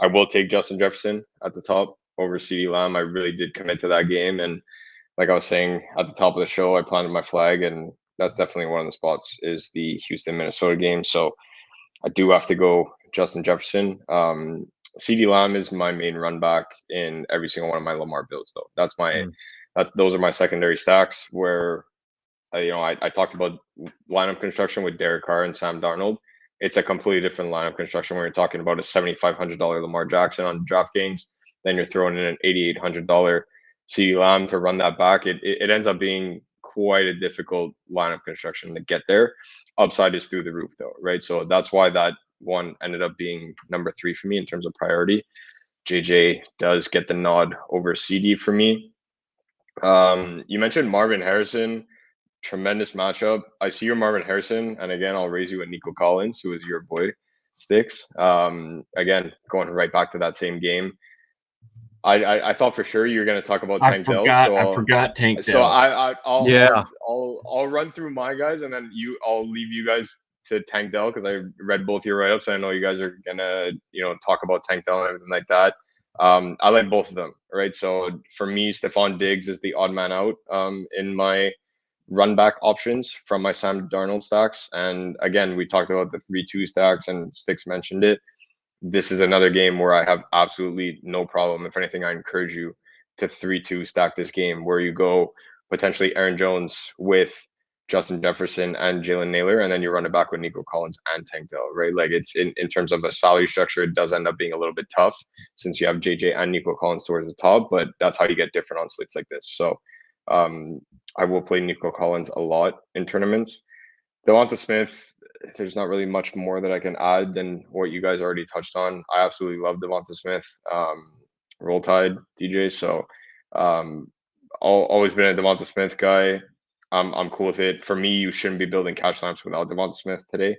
I will take Justin Jefferson at the top over CeeDee Lamb. I really did commit to that game, and like I was saying at the top of the show, I planted my flag, and that's definitely one of the spots is the Houston Minnesota game. So I do have to go Justin Jefferson. CeeDee Lamb is my main run back in every single one of my Lamar builds, though. Those are my secondary stacks where I talked about lineup construction with Derek Carr and Sam Darnold. It's a completely different lineup construction when you're talking about a $7,500 Lamar Jackson on DraftKings. Then you're throwing in an $8,800 CeeDee Lamb to run that back. It ends up being quite a difficult lineup construction to get there. Upside is through the roof, though, right? So that's why that one ended up being number 3 for me in terms of priority. JJ does get the nod over CD for me. You mentioned Marvin Harrison. Tremendous matchup. I see your Marvin Harrison, and again, I'll raise you at Nico Collins, who is your boy, Stix. Again, going right back to that same game. I thought for sure you were going to talk about Tank Dell. I forgot Tank Dell. So I'll run through my guys, and then I'll leave you guys to Tank Dell because I read both your write-ups. I know you guys are gonna talk about Tank Dell and everything like that. I like both of them, right? So for me, Stephon Diggs is the odd man out in my run back options from my Sam Darnold stacks. And again, we talked about the 3-2 stacks, and Stix mentioned it. This is another game where I have absolutely no problem. If anything, I encourage you to 3-2 stack this game where you go potentially Aaron Jones with Justin Jefferson and Jalen Naylor, and then you run it back with Nico Collins and Tank Dell, right? Like it's in terms of a salary structure, it does end up being a little bit tough since you have JJ and Nico Collins towards the top, but that's how you get different on slates like this. So I will play Nico Collins a lot in tournaments. Devonta Smith, there's not really much more that I can add than what you guys already touched on. I absolutely love Devonta Smith. Roll Tide, DJ. So always been a Devonta Smith guy. I'm cool with it. For me, you shouldn't be building cash lamps without Devonta Smith today.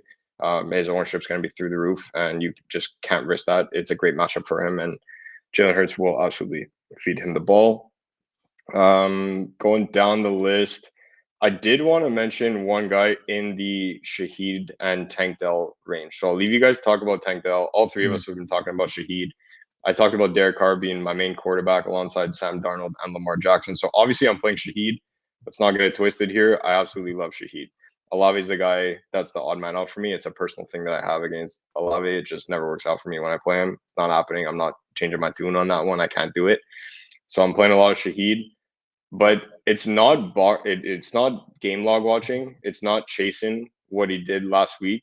His ownership's going to be through the roof, and you just can't risk that. It's a great matchup for him, and Jalen Hurts will absolutely feed him the ball. Going down the list, I did want to mention one guy in the Shaheed and Tank Dell range. So I'll leave you guys talk about Tank Dell. All three of us have been talking about Shaheed. I talked about Derek Carr being my main quarterback alongside Sam Darnold and Lamar Jackson. So obviously I'm playing Shaheed. Let's not get it twisted here. I absolutely love Shaheed. Olave is the guy that's the odd man out for me. It's a personal thing that I have against Olave. It just never works out for me when I play him. It's not happening. I'm not changing my tune on that one. I can't do it. So I'm playing a lot of Shaheed. But it's not it's not game log watching. It's not chasing what he did last week.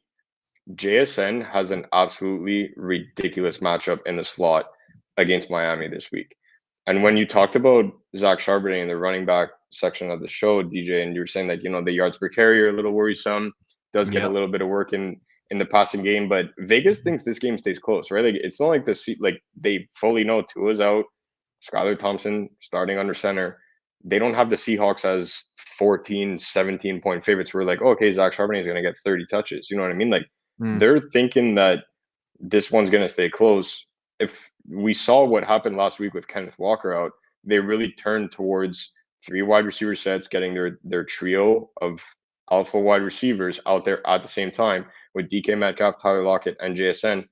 JSN has an absolutely ridiculous matchup in the slot against Miami this week. And when you talked about Zach Charbonnet in the running back section of the show, DJ, and you were saying that, the yards per carry are a little worrisome, does get a little bit of work in the passing game, but Vegas thinks this game stays close, right? Like it's not like they fully know Tua's out, Skylar Thompson starting under center. They don't have the Seahawks as 14, 17-point favorites. We're like, okay, Zach Charbonnet is going to get 30 touches. You know what I mean? Like they're thinking that this one's going to stay close. If we saw what happened last week with Kenneth Walker out, they really turned towards 3 wide receiver sets, getting their trio of alpha wide receivers out there at the same time with DK Metcalf, Tyler Lockett, and JSN.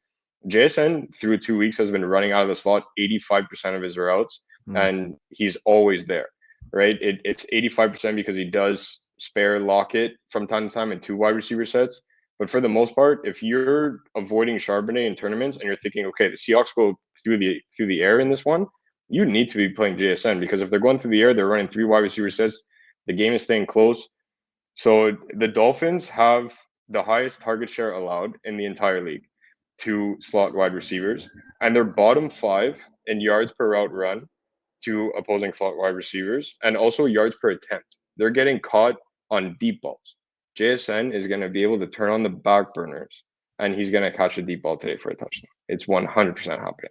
JSN through 2 weeks has been running out of the slot 85% of his routes, and he's always there. Right, it's 85% because he does spare Lockett from time to time in 2 wide receiver sets. But for the most part, if you're avoiding Charbonnet in tournaments and you're thinking, okay, the Seahawks go through the air in this one, you need to be playing JSN because if they're going through the air, they're running 3 wide receiver sets. The game is staying close. So the Dolphins have the highest target share allowed in the entire league to slot wide receivers, and they're bottom 5 in yards per route run to opposing slot wide receivers, and also yards per attempt. They're getting caught on deep balls. JSN is going to be able to turn on the back burners, and he's going to catch a deep ball today for a touchdown. It's 100% happening.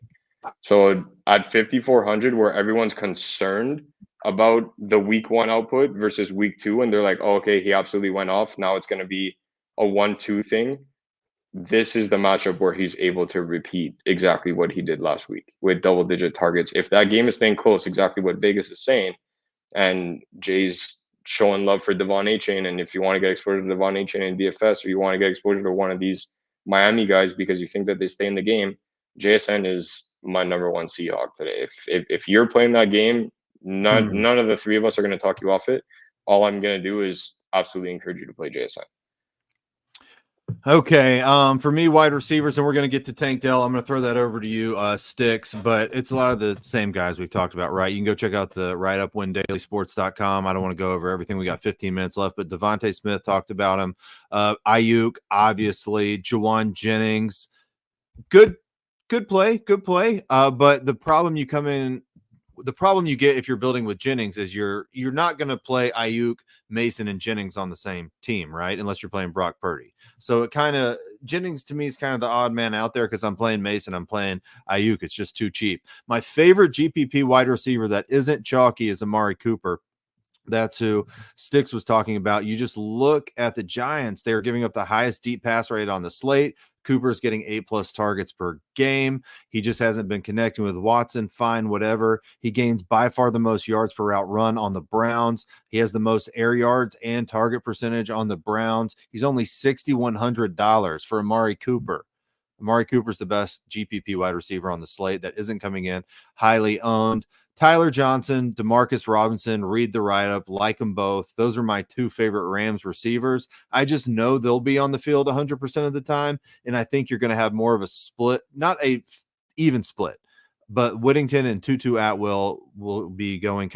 So at 5,400, where everyone's concerned about the week 1 output versus week 2, and they're like, oh, okay, he absolutely went off. Now it's going to be a 1-2 thing. This is the matchup where he's able to repeat exactly what he did last week with double-digit targets. If that game is staying close, exactly what Vegas is saying, and Jay's showing love for Devon Achane, and if you want to get exposure to Devon Achane in DFS, or you want to get exposure to one of these Miami guys because you think that they stay in the game, JSN is my number one Seahawk today. If you're playing that game, none of the three of us are going to talk you off it. All I'm going to do is absolutely encourage you to play JSN. Okay. For me, wide receivers, and we're going to get to Tank Dell. I'm going to throw that over to you, Stix, but it's a lot of the same guys we've talked about, right? You can go check out the write-up, windailysports.com. I don't want to go over everything. We got 15 minutes left, but Devontae Smith talked about him. Ayuk, obviously. Jawan Jennings. Good play. But the problem you get if you're building with Jennings is you're not going to play Ayuk, Mason, and Jennings on the same team, right? Unless you're playing Brock Purdy. So Jennings to me is kind of the odd man out there because I'm playing Mason, I'm playing Ayuk. It's just too cheap. My favorite GPP wide receiver that isn't chalky is Amari Cooper. That's who Stix was talking about. You just look at the Giants. They're giving up the highest deep pass rate on the slate. Cooper's getting 8+ targets per game. He just hasn't been connecting with Watson. Fine, whatever. He gains by far the most yards per route run on the Browns. He has the most air yards and target percentage on the Browns. He's only $6,100 for Amari Cooper. Amari Cooper's the best GPP wide receiver on the slate that isn't coming in, highly owned. Tyler Johnson, Demarcus Robinson, read the write-up, like them both. Those are my two favorite Rams receivers. I just know they'll be on the field 100% of the time, and I think you're going to have more of a split, not a even split, but Whittington and Tutu Atwell will be going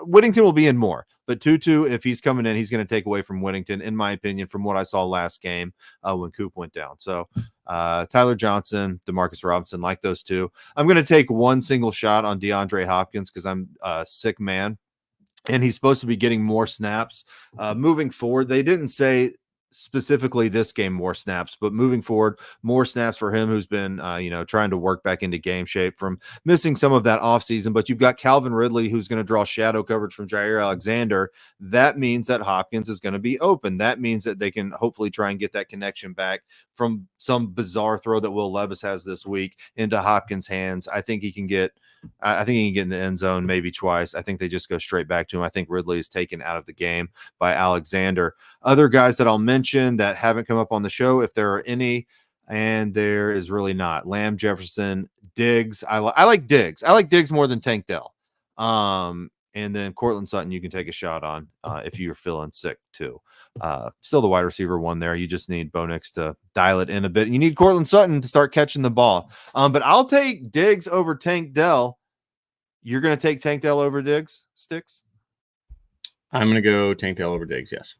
Whittington will be in more, but Tutu, if he's coming in, he's going to take away from Whittington, in my opinion, from what I saw last game when Coop went down. So Tyler Johnson, Demarcus Robinson, like those two. I'm going to take one single shot on DeAndre Hopkins because I'm a sick man, and he's supposed to be getting more snaps. Moving forward, they didn't say specifically this game more snaps, but moving forward, more snaps for him, who's been trying to work back into game shape from missing some of that offseason. But you've got Calvin Ridley, who's going to draw shadow coverage from Jair Alexander. That means that Hopkins is going to be open. That means that they can hopefully try and get that connection back from some bizarre throw that Will Levis has this week into Hopkins' hands. I think he can get in the end zone maybe twice. I think they just go straight back to him. I think Ridley is taken out of the game by Alexander. Other guys that I'll mention that haven't come up on the show, if there are any, and there is really not. Lamb, Jefferson, Diggs. I like Diggs. I like Diggs more than Tank Dell. And then Cortland Sutton, you can take a shot on if you're feeling sick too. Still the wide receiver one there. You just need Bo Nix to dial it in a bit. You need Cortland Sutton to start catching the ball. But I'll take Diggs over Tank Dell. You're going to take Tank Dell over Diggs, Stix? I'm going to go Tank Dell over Diggs, yes.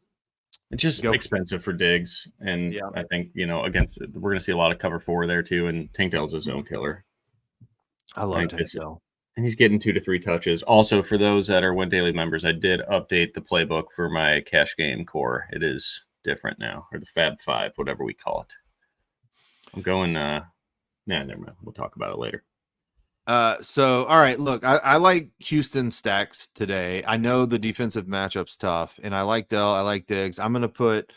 It's just expensive for Diggs. And yeah. I think, against it, we're going to see a lot of cover 4 there too. And Tank Dell's his own killer. I love Tank Dell. And he's getting 2 to 3 touches. Also, for those that are Win Daily members, I did update the playbook for my cash game core. It is different now, or the Fab 5, whatever we call it. I'm going, never mind. We'll talk about it later. So, all right, look, I like Houston stacks today. I know the defensive matchup's tough, and I like Dell. I like Diggs. I'm going to put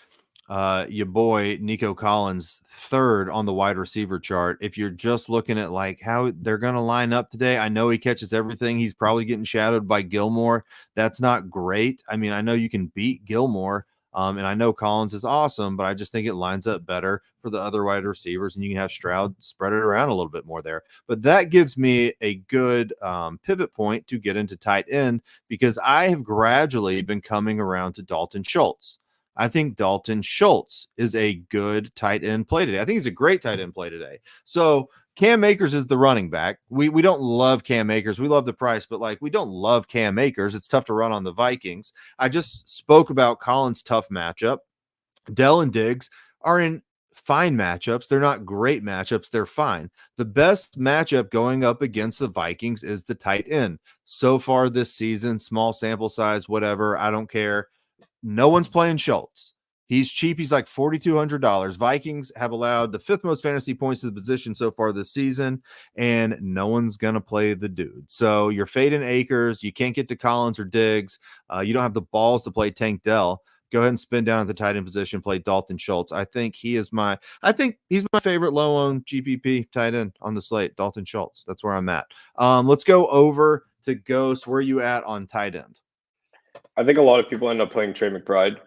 your boy Nico Collins third on the wide receiver chart. If you're just looking at like how they're going to line up today, I know he catches everything. He's probably getting shadowed by Gilmore. That's not great. I mean, I know you can beat Gilmore. And I know Collins is awesome, but I just think it lines up better for the other wide receivers, and you can have Stroud spread it around a little bit more there. But that gives me a good pivot point to get into tight end, because I have gradually been coming around to Dalton Schultz. I think Dalton Schultz is a good tight end play today. I think he's a great tight end play today. So Cam Akers is the running back. We don't love Cam Akers. We love the price, but we don't love Cam Akers. It's tough to run on the Vikings. I just spoke about Collins' tough matchup. Dell and Diggs are in fine matchups. They're not great matchups. They're fine. The best matchup going up against the Vikings is the tight end. So far this season, small sample size, whatever, I don't care. No one's playing Schultz. He's cheap. He's like $4,200. Vikings have allowed the 5th most fantasy points to the position so far this season, and no one's going to play the dude. So you're fading Akers. You can't get to Collins or Diggs. You don't have the balls to play Tank Dell. Go ahead and spin down at the tight end position, play Dalton Schultz. I think he's my favorite low-owned GPP tight end on the slate, Dalton Schultz. That's where I'm at. Let's go over to Ghost. Where are you at on tight end? I think a lot of people end up playing Trey McBride.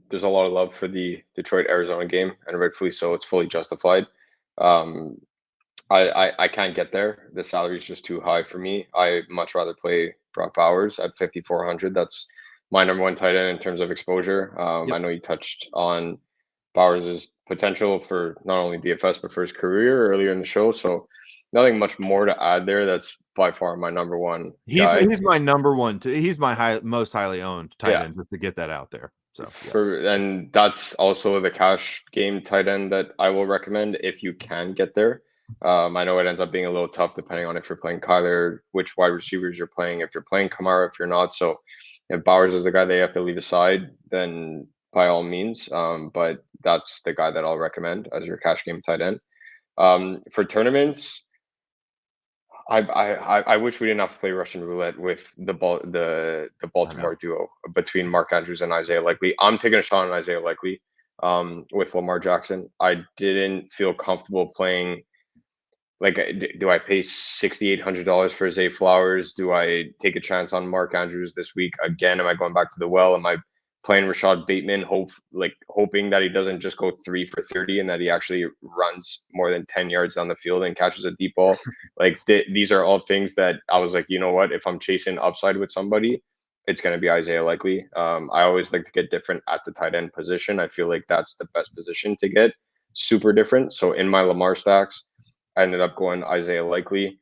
There's a lot of love for the Detroit-Arizona game, and rightfully so. It's fully justified. I can't get there. The salary is just too high for me. I much rather play Brock Bowers at 5,400. That's my number one tight end in terms of exposure. I know you touched on Bowers' potential for not only DFS but for his career earlier in the show. So nothing much more to add there. That's by far my number one guy. He's my number one. He's my most highly owned tight end, just to get that out there. So and that's also the cash game tight end that I will recommend if you can get there. I know it ends up being a little tough depending on if you're playing Kyler, which wide receivers you're playing, if you're playing Kamara, if you're not. So if Bowers is the guy they have to leave aside, then by all means. But that's the guy that I'll recommend as your cash game tight end. For tournaments, I wish we didn't have to play Russian roulette with the Baltimore duo between Mark Andrews and Isaiah Likely. I'm taking a shot on Isaiah Likely with Lamar Jackson. I didn't feel comfortable playing. Like, do I pay $6,800 for Zay Flowers? Do I take a chance on Mark Andrews this week again? Am I going back to the well? Am I playing Rashad Bateman, hoping that he doesn't just go 3 for 30 and that he actually runs more than 10 yards down the field and catches a deep ball? Like, these are all things that I was like, you know what? If I'm chasing upside with somebody, it's going to be Isaiah Likely. I always like to get different at the tight end position. I feel like that's the best position to get super different. So in my Lamar stacks, I ended up going Isaiah Likely.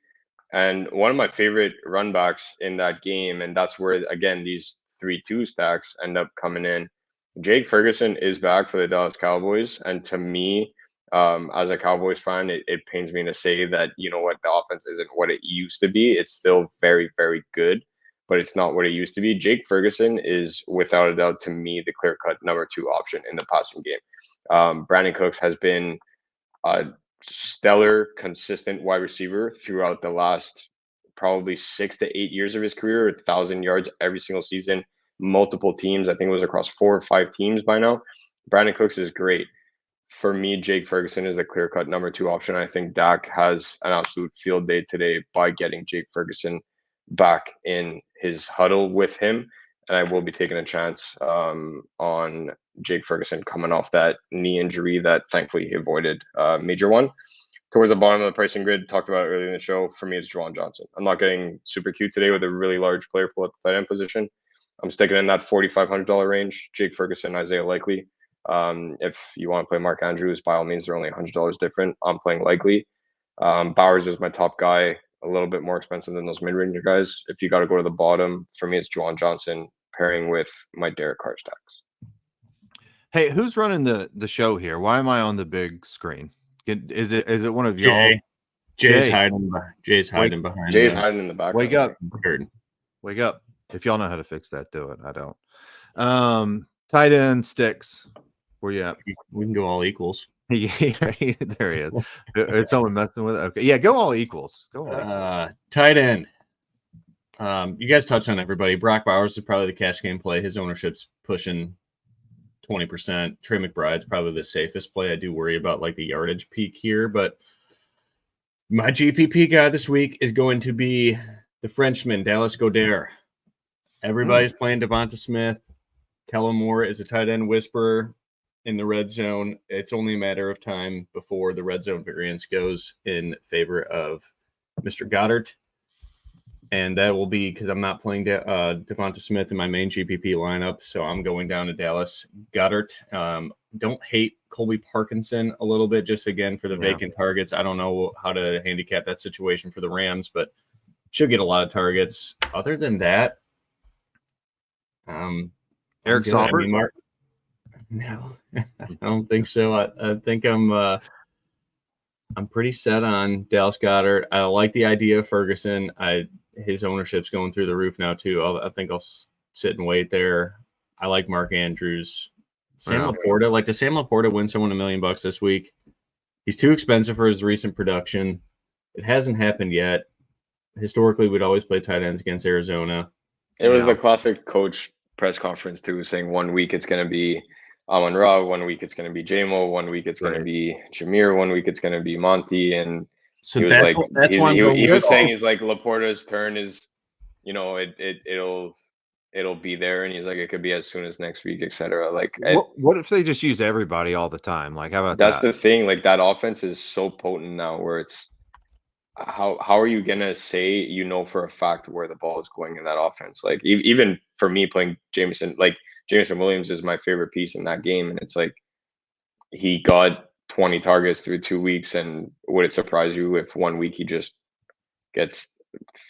And one of my favorite run backs in that game, and that's where, again, these 3-2 stacks end up coming in. Jake Ferguson is back for the Dallas Cowboys. And to me, as a Cowboys fan, it pains me to say that, you know what, the offense isn't what it used to be. It's still very, very good, but it's not what it used to be. Jake Ferguson is, without a doubt, to me, the clear-cut number 2 option in the passing game. Brandon Cooks has been stellar, consistent wide receiver throughout the last probably 6 to 8 years of his career, 1,000 yards every single season, multiple teams. I think it was across 4 or 5 teams by now. Brandon Cooks is great. For me, Jake Ferguson is the clear-cut number 2 option. I think Dak has an absolute field day today by getting Jake Ferguson back in his huddle with him. And I will be taking a chance on Jake Ferguson coming off that knee injury that thankfully he avoided, major one. Towards the bottom of the pricing grid, talked about earlier in the show, for me, it's Juwan Johnson. I'm not getting super cute today with a really large player pool at the tight end position. I'm sticking in that $4,500 range. Jake Ferguson, Isaiah Likely. If you want to play Mark Andrews, by all means, they're only $100 different. I'm playing Likely. Bowers is my top guy, a little bit more expensive than those mid-range guys. If you got to go to the bottom, for me, it's Juwan Johnson pairing with my Derek Carr stacks. Hey, who's running the show here? Why am I on the big screen? Is it one of y'all? Jay's hiding behind. Jay's hiding in the back. Wake up. Wake up. If y'all know how to fix that, do it. I don't. Tight end Stix. Where you at? We can go all equals. Yeah, there he is. Is someone messing with it? Okay. Yeah, go all equals. Go all tight end. You guys touched on everybody. Brock Bowers is probably the cash game play. His ownership's pushing 20%. Trey McBride's probably the safest play. I do worry about like the yardage peak here, but my GPP guy this week is going to be the Frenchman, Dallas Goedert. Everybody's playing Devonta Smith. Kellen Moore is a tight end whisperer in the red zone. It's only a matter of time before the red zone variance goes in favor of Mr. Goddard. And that will be because I'm not playing Devonta Smith in my main GPP lineup, so I'm going down to Dallas Goedert. Don't hate Colby Parkinson a little bit, just again for the vacant targets. I don't know how to handicap that situation for the Rams, but she'll get a lot of targets. Other than that, Eric Saubert? No, I don't think so. I think I'm pretty set on Dallas Goedert. I like the idea of Ferguson. His ownership's going through the roof now too. I think I'll sit and wait there. I like Mark Andrews. Sam Laporta. Like, does Sam Laporta win someone $1 million this week? He's too expensive for his recent production. It hasn't happened yet. Historically, we'd always play tight ends against Arizona. It was the classic coach press conference too, saying 1 week it's going to be Amon-Ra, 1 week it's going to be J-Mo, 1 week it's going to be Jameer, 1 week it's going to be Monty, and so he was he was saying he's like Laporta's turn is, you know, it'll be there, and he's like it could be as soon as next week, etc. Like, what if they just use everybody all the time? Like, how about that's the thing? Like, that offense is so potent now, where it's how are you gonna say for a fact where the ball is going in that offense? Like even for me playing Jameson, like Jameson Williams is my favorite piece in that game, and it's like he got 20 targets through 2 weeks, and would it surprise you if 1 week he just gets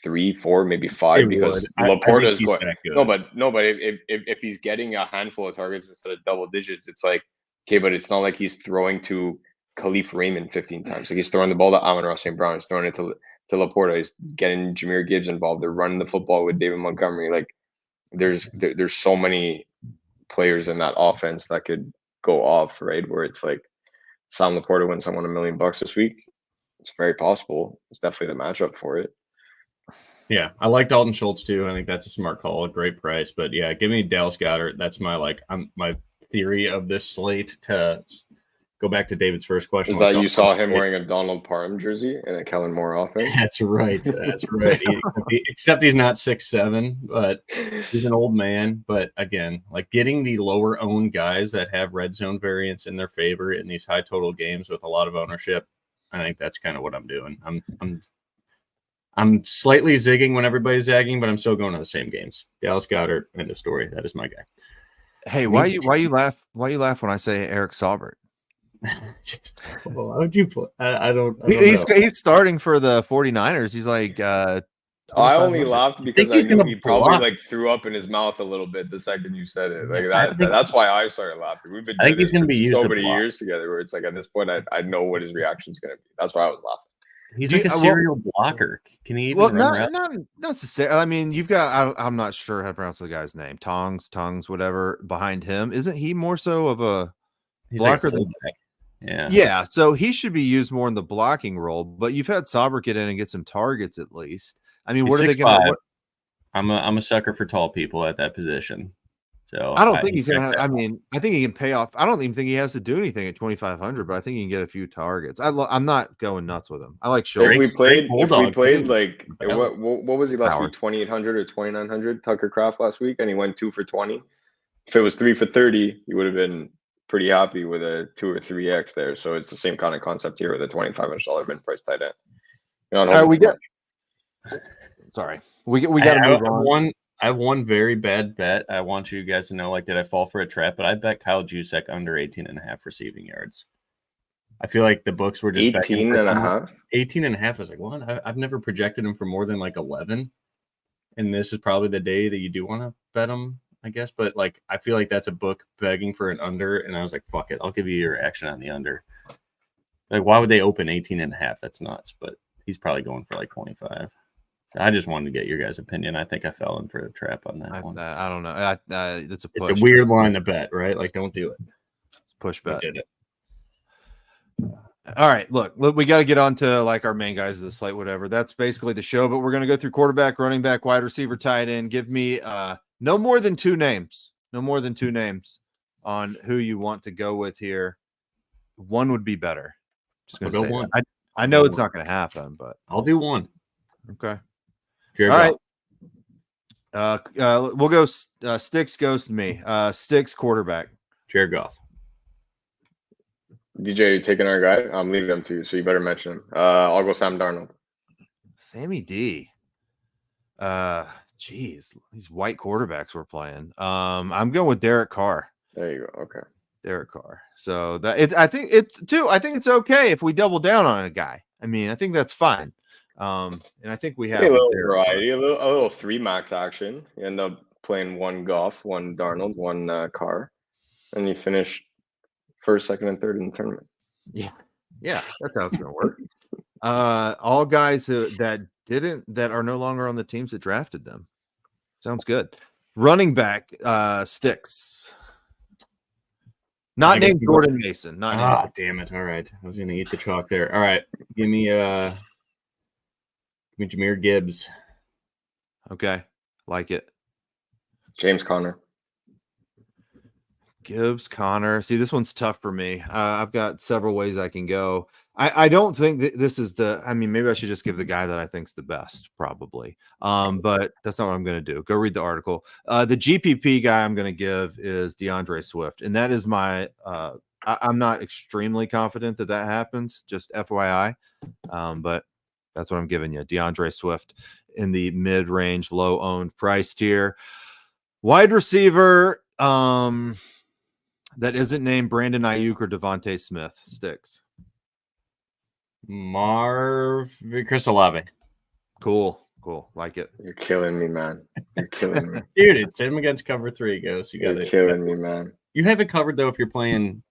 3, 4, maybe 5 It because would. I Laporta think is he's going. that No, good. but if he's getting a handful of targets instead of double digits, it's like okay, but it's not like he's throwing to Khalif Raymond 15 times. Like he's throwing the ball to Amon-Ra St. Brown. He's throwing it to Laporta. He's getting Jahmyr Gibbs involved. They're running the football with David Montgomery. Like there's so many players in that offense that could go off, right? Where it's like Sam Laporta wins someone $1 million this week. It's very possible. It's definitely the matchup for it. Yeah, I like Dalton Schultz too. I think that's a smart call, a great price. But yeah, give me Dallas Goedert. That's my my theory of this slate. To go back to David's first question, Is that you saw him wearing a Donald Parham jersey and a Kellen Moore offense? That's right. That's right. Except he's not 6'7", but he's an old man. But again, like getting the lower owned guys that have red zone variance in their favor in these high total games with a lot of ownership, I think that's kind of what I'm doing. I'm slightly zigging when everybody's zagging, but I'm still going to the same games. Dallas Goedert, end of story. That is my guy. Hey, why you laugh when I say Eric Saubert? Why would you put? I don't he's starting for the 49ers. He's like I only laughed because I knew he probably like threw up in his mouth a little bit the second you said it. Like that's why I started laughing. We've been doing this for so many years together where it's like at this point I know what his reaction is going to be. That's why I was laughing. He's like a serial blocker. Can he even not necessarily. I mean, you've got I'm not sure how to pronounce the guy's name. Tongs, whatever behind him. Isn't he more so of a blocker like than Yeah, so he should be used more in the blocking role, but you've had Saubert get in and get some targets at least. I mean, what are they going to I'm a sucker for tall people at that position. So I don't think he's going to I mean, I think he can pay off. I don't even think he has to do anything at 2,500, but I think he can get a few targets. I'm not going nuts with him. I like Schultz. If we played like what was he last week? 2,800 or 2,900 Tucker Kraft last week, and he went 2 for 20. If it was 3 for 30, you would have been pretty happy with a 2 or 3x there. So it's the same kind of concept here with a $2,500 min price tight end. Sorry, we got to move on. I have one very bad bet. I want you guys to know, like, did I fall for a trap? But I bet Kyle Juszczyk under 18.5 receiving yards. I feel like the books were just 18.5. 18.5. I was like, what? I've never projected him for more than like 11. And this is probably the day that you do want to bet him, I guess. But like, I feel like that's a book begging for an under. And I was like, fuck it. I'll give you your action on the under. Like, why would they open 18.5? That's nuts. But he's probably going for like 25. So I just wanted to get your guys' opinion. I think I fell in for a trap on that one. I don't know. It's a weird line to bet, right? Like, don't do it. It's push bet. All right, look, we got to get on to like our main guys of the slate, whatever. That's basically the show, but we're going to go through quarterback, running back, wide receiver, tight end. Give me no more than two names on who you want to go with here. One would be better. Just going to say one. I know it's not going to happen, but I'll do one. Okay. Jared All right. We'll go Stix goes to me. Stix quarterback. Jared Goff. DJ, you taking our guy? I'm leaving him to you, so you better mention him. I'll go Sam Darnold. Sammy D. Geez, these white quarterbacks we're playing. I'm going with Derek Carr. There you go. Okay. Derek Carr. So I think it's okay if we double down on a guy. I mean, I think that's fine. And I think we have a little variety, a little 3 max action. You end up playing one Goff, one Darnold, one Carr, and you finish first, second, and third in the tournament. Yeah, that's how it's gonna work. All guys that are no longer on the teams that drafted them. Sounds good. Running back, Stix. Not named Jordan Mason. Damn it! All right, I was gonna eat the chalk there. All right, give me Jahmyr Gibbs. Okay, like it. James Conner. Gibbs, Connor. See, this one's tough for me. I've got several ways I can go. I don't think that this is maybe I should just give the guy that I think's the best, probably. But that's not what I'm going to do. Go read the article. The GPP guy I'm going to give is DeAndre Swift, and that is my. I'm not extremely confident that happens. Just FYI, but That's what I'm giving you. DeAndre Swift in the mid-range, low-owned price tier. Wide receiver that isn't named Brandon Ayuk or Devontae Smith. Stix. Chris Olave. Cool. Like it. You're killing me, man. You're killing me. Dude, it's him against cover 3, Ghost. You're killing me, man. You have it covered, though, if you're playing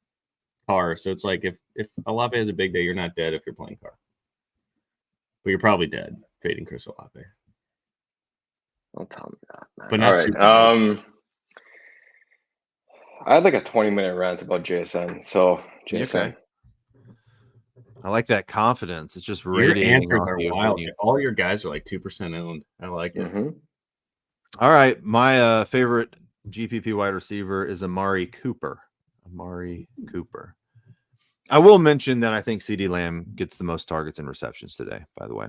Carr. So it's like if Olave has a big day, you're not dead if you're playing Carr. But you're probably dead fading Chris Olave. Don't tell me that, man. But not all right. I had like a 20-minute rant about JSN. So JSN. Okay. I like that confidence. It's just Your radiating answers off are you. wild. All your guys are like 2% owned. I like it. Mm-hmm. All right. My favorite GPP wide receiver is Amari Cooper. I will mention that I think CeeDee Lamb gets the most targets and receptions today, by the way.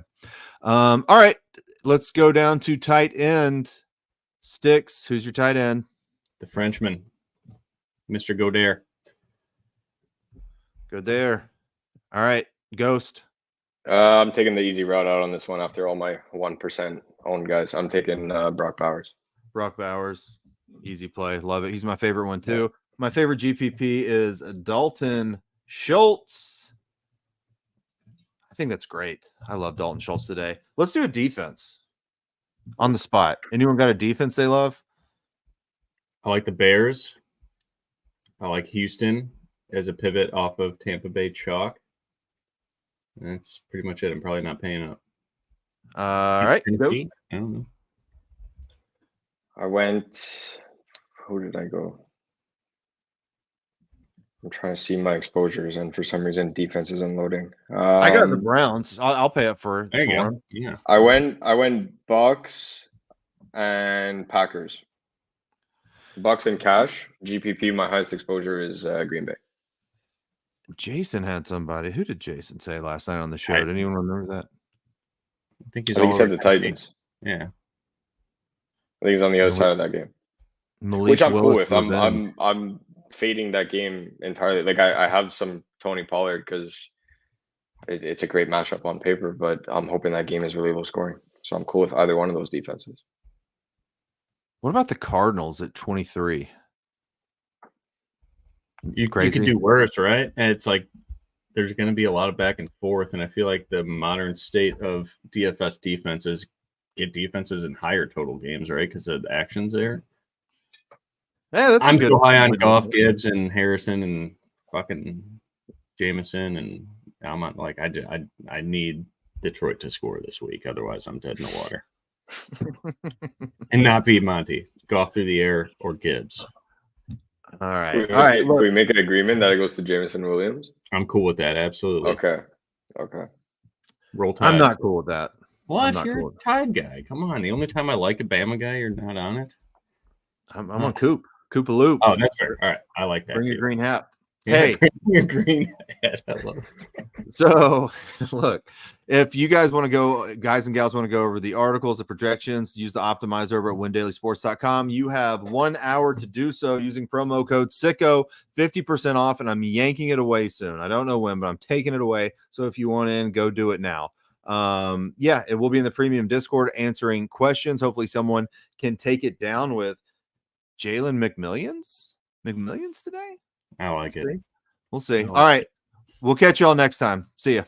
All right. Let's go down to tight end. Stix, who's your tight end? The Frenchman, Mr. Godare. Good there. All right. Ghost. I'm taking the easy route out on this one after all my 1% owned guys. I'm taking Brock Bowers. Brock Bowers. Easy play. Love it. He's my favorite one, too. Yeah. My favorite GPP is Dalton Schultz. I think that's great. I love Dalton Schultz today. Let's do a defense on the spot. Anyone got a defense they love? I like the Bears. I like Houston as a pivot off of Tampa Bay chalk. That's pretty much it. I'm probably not paying up. All right. I don't know. I went. Who did I go? I'm trying to see my exposures, and for some reason, defense is unloading. I got the Browns. I'll pay up for. There you go. Yeah. I went Bucks and Packers. Bucks and cash. GPP. My highest exposure is Green Bay. Jason had somebody. Who did Jason say last night on the show? Did anyone remember that? I think he said the Titans. Yeah. I think he's on the other side of that game. Which I'm cool with. I'm fading that game entirely. Like I have some Tony Pollard because it's a great matchup on paper, but I'm hoping that game is really low scoring. So I'm cool with either one of those defenses. What about the Cardinals at 23? You could do worse, right? And it's like there's going to be a lot of back and forth, and I feel like the modern state of DFS defenses get defenses in higher total games, right? Because of the actions there. Yeah, I'm so high on Goff, Gibbs, and Harrison, and fucking Jameson, and I'm not like I need Detroit to score this week, otherwise I'm dead in the water. And not beat Monty. Goff through the air or Gibbs. All right. Can we make an agreement that it goes to Jameson Williams? I'm cool with that. Absolutely. Okay. Roll Tide. I'm not cool with that. What? You're a Tide guy. Come on. The only time I like a Bama guy, you're not on it. I'm on Coop. Koopa Loop. Oh, that's fair. All right. I like that. Bring your green hat. Hey, bring your green hat. I love it. So, look, if you guys want to go, guys and gals want to go over the articles, the projections, use the optimizer over at windailysports.com. You have 1 hour to do so using promo code SICKO, 50% off, and I'm yanking it away soon. I don't know when, but I'm taking it away. So if you want in, go do it now. Yeah, it will be in the premium Discord answering questions. Hopefully someone can take it down with Jalen McMillions today. I like it. We'll see. All right. We'll catch y'all next time. See ya.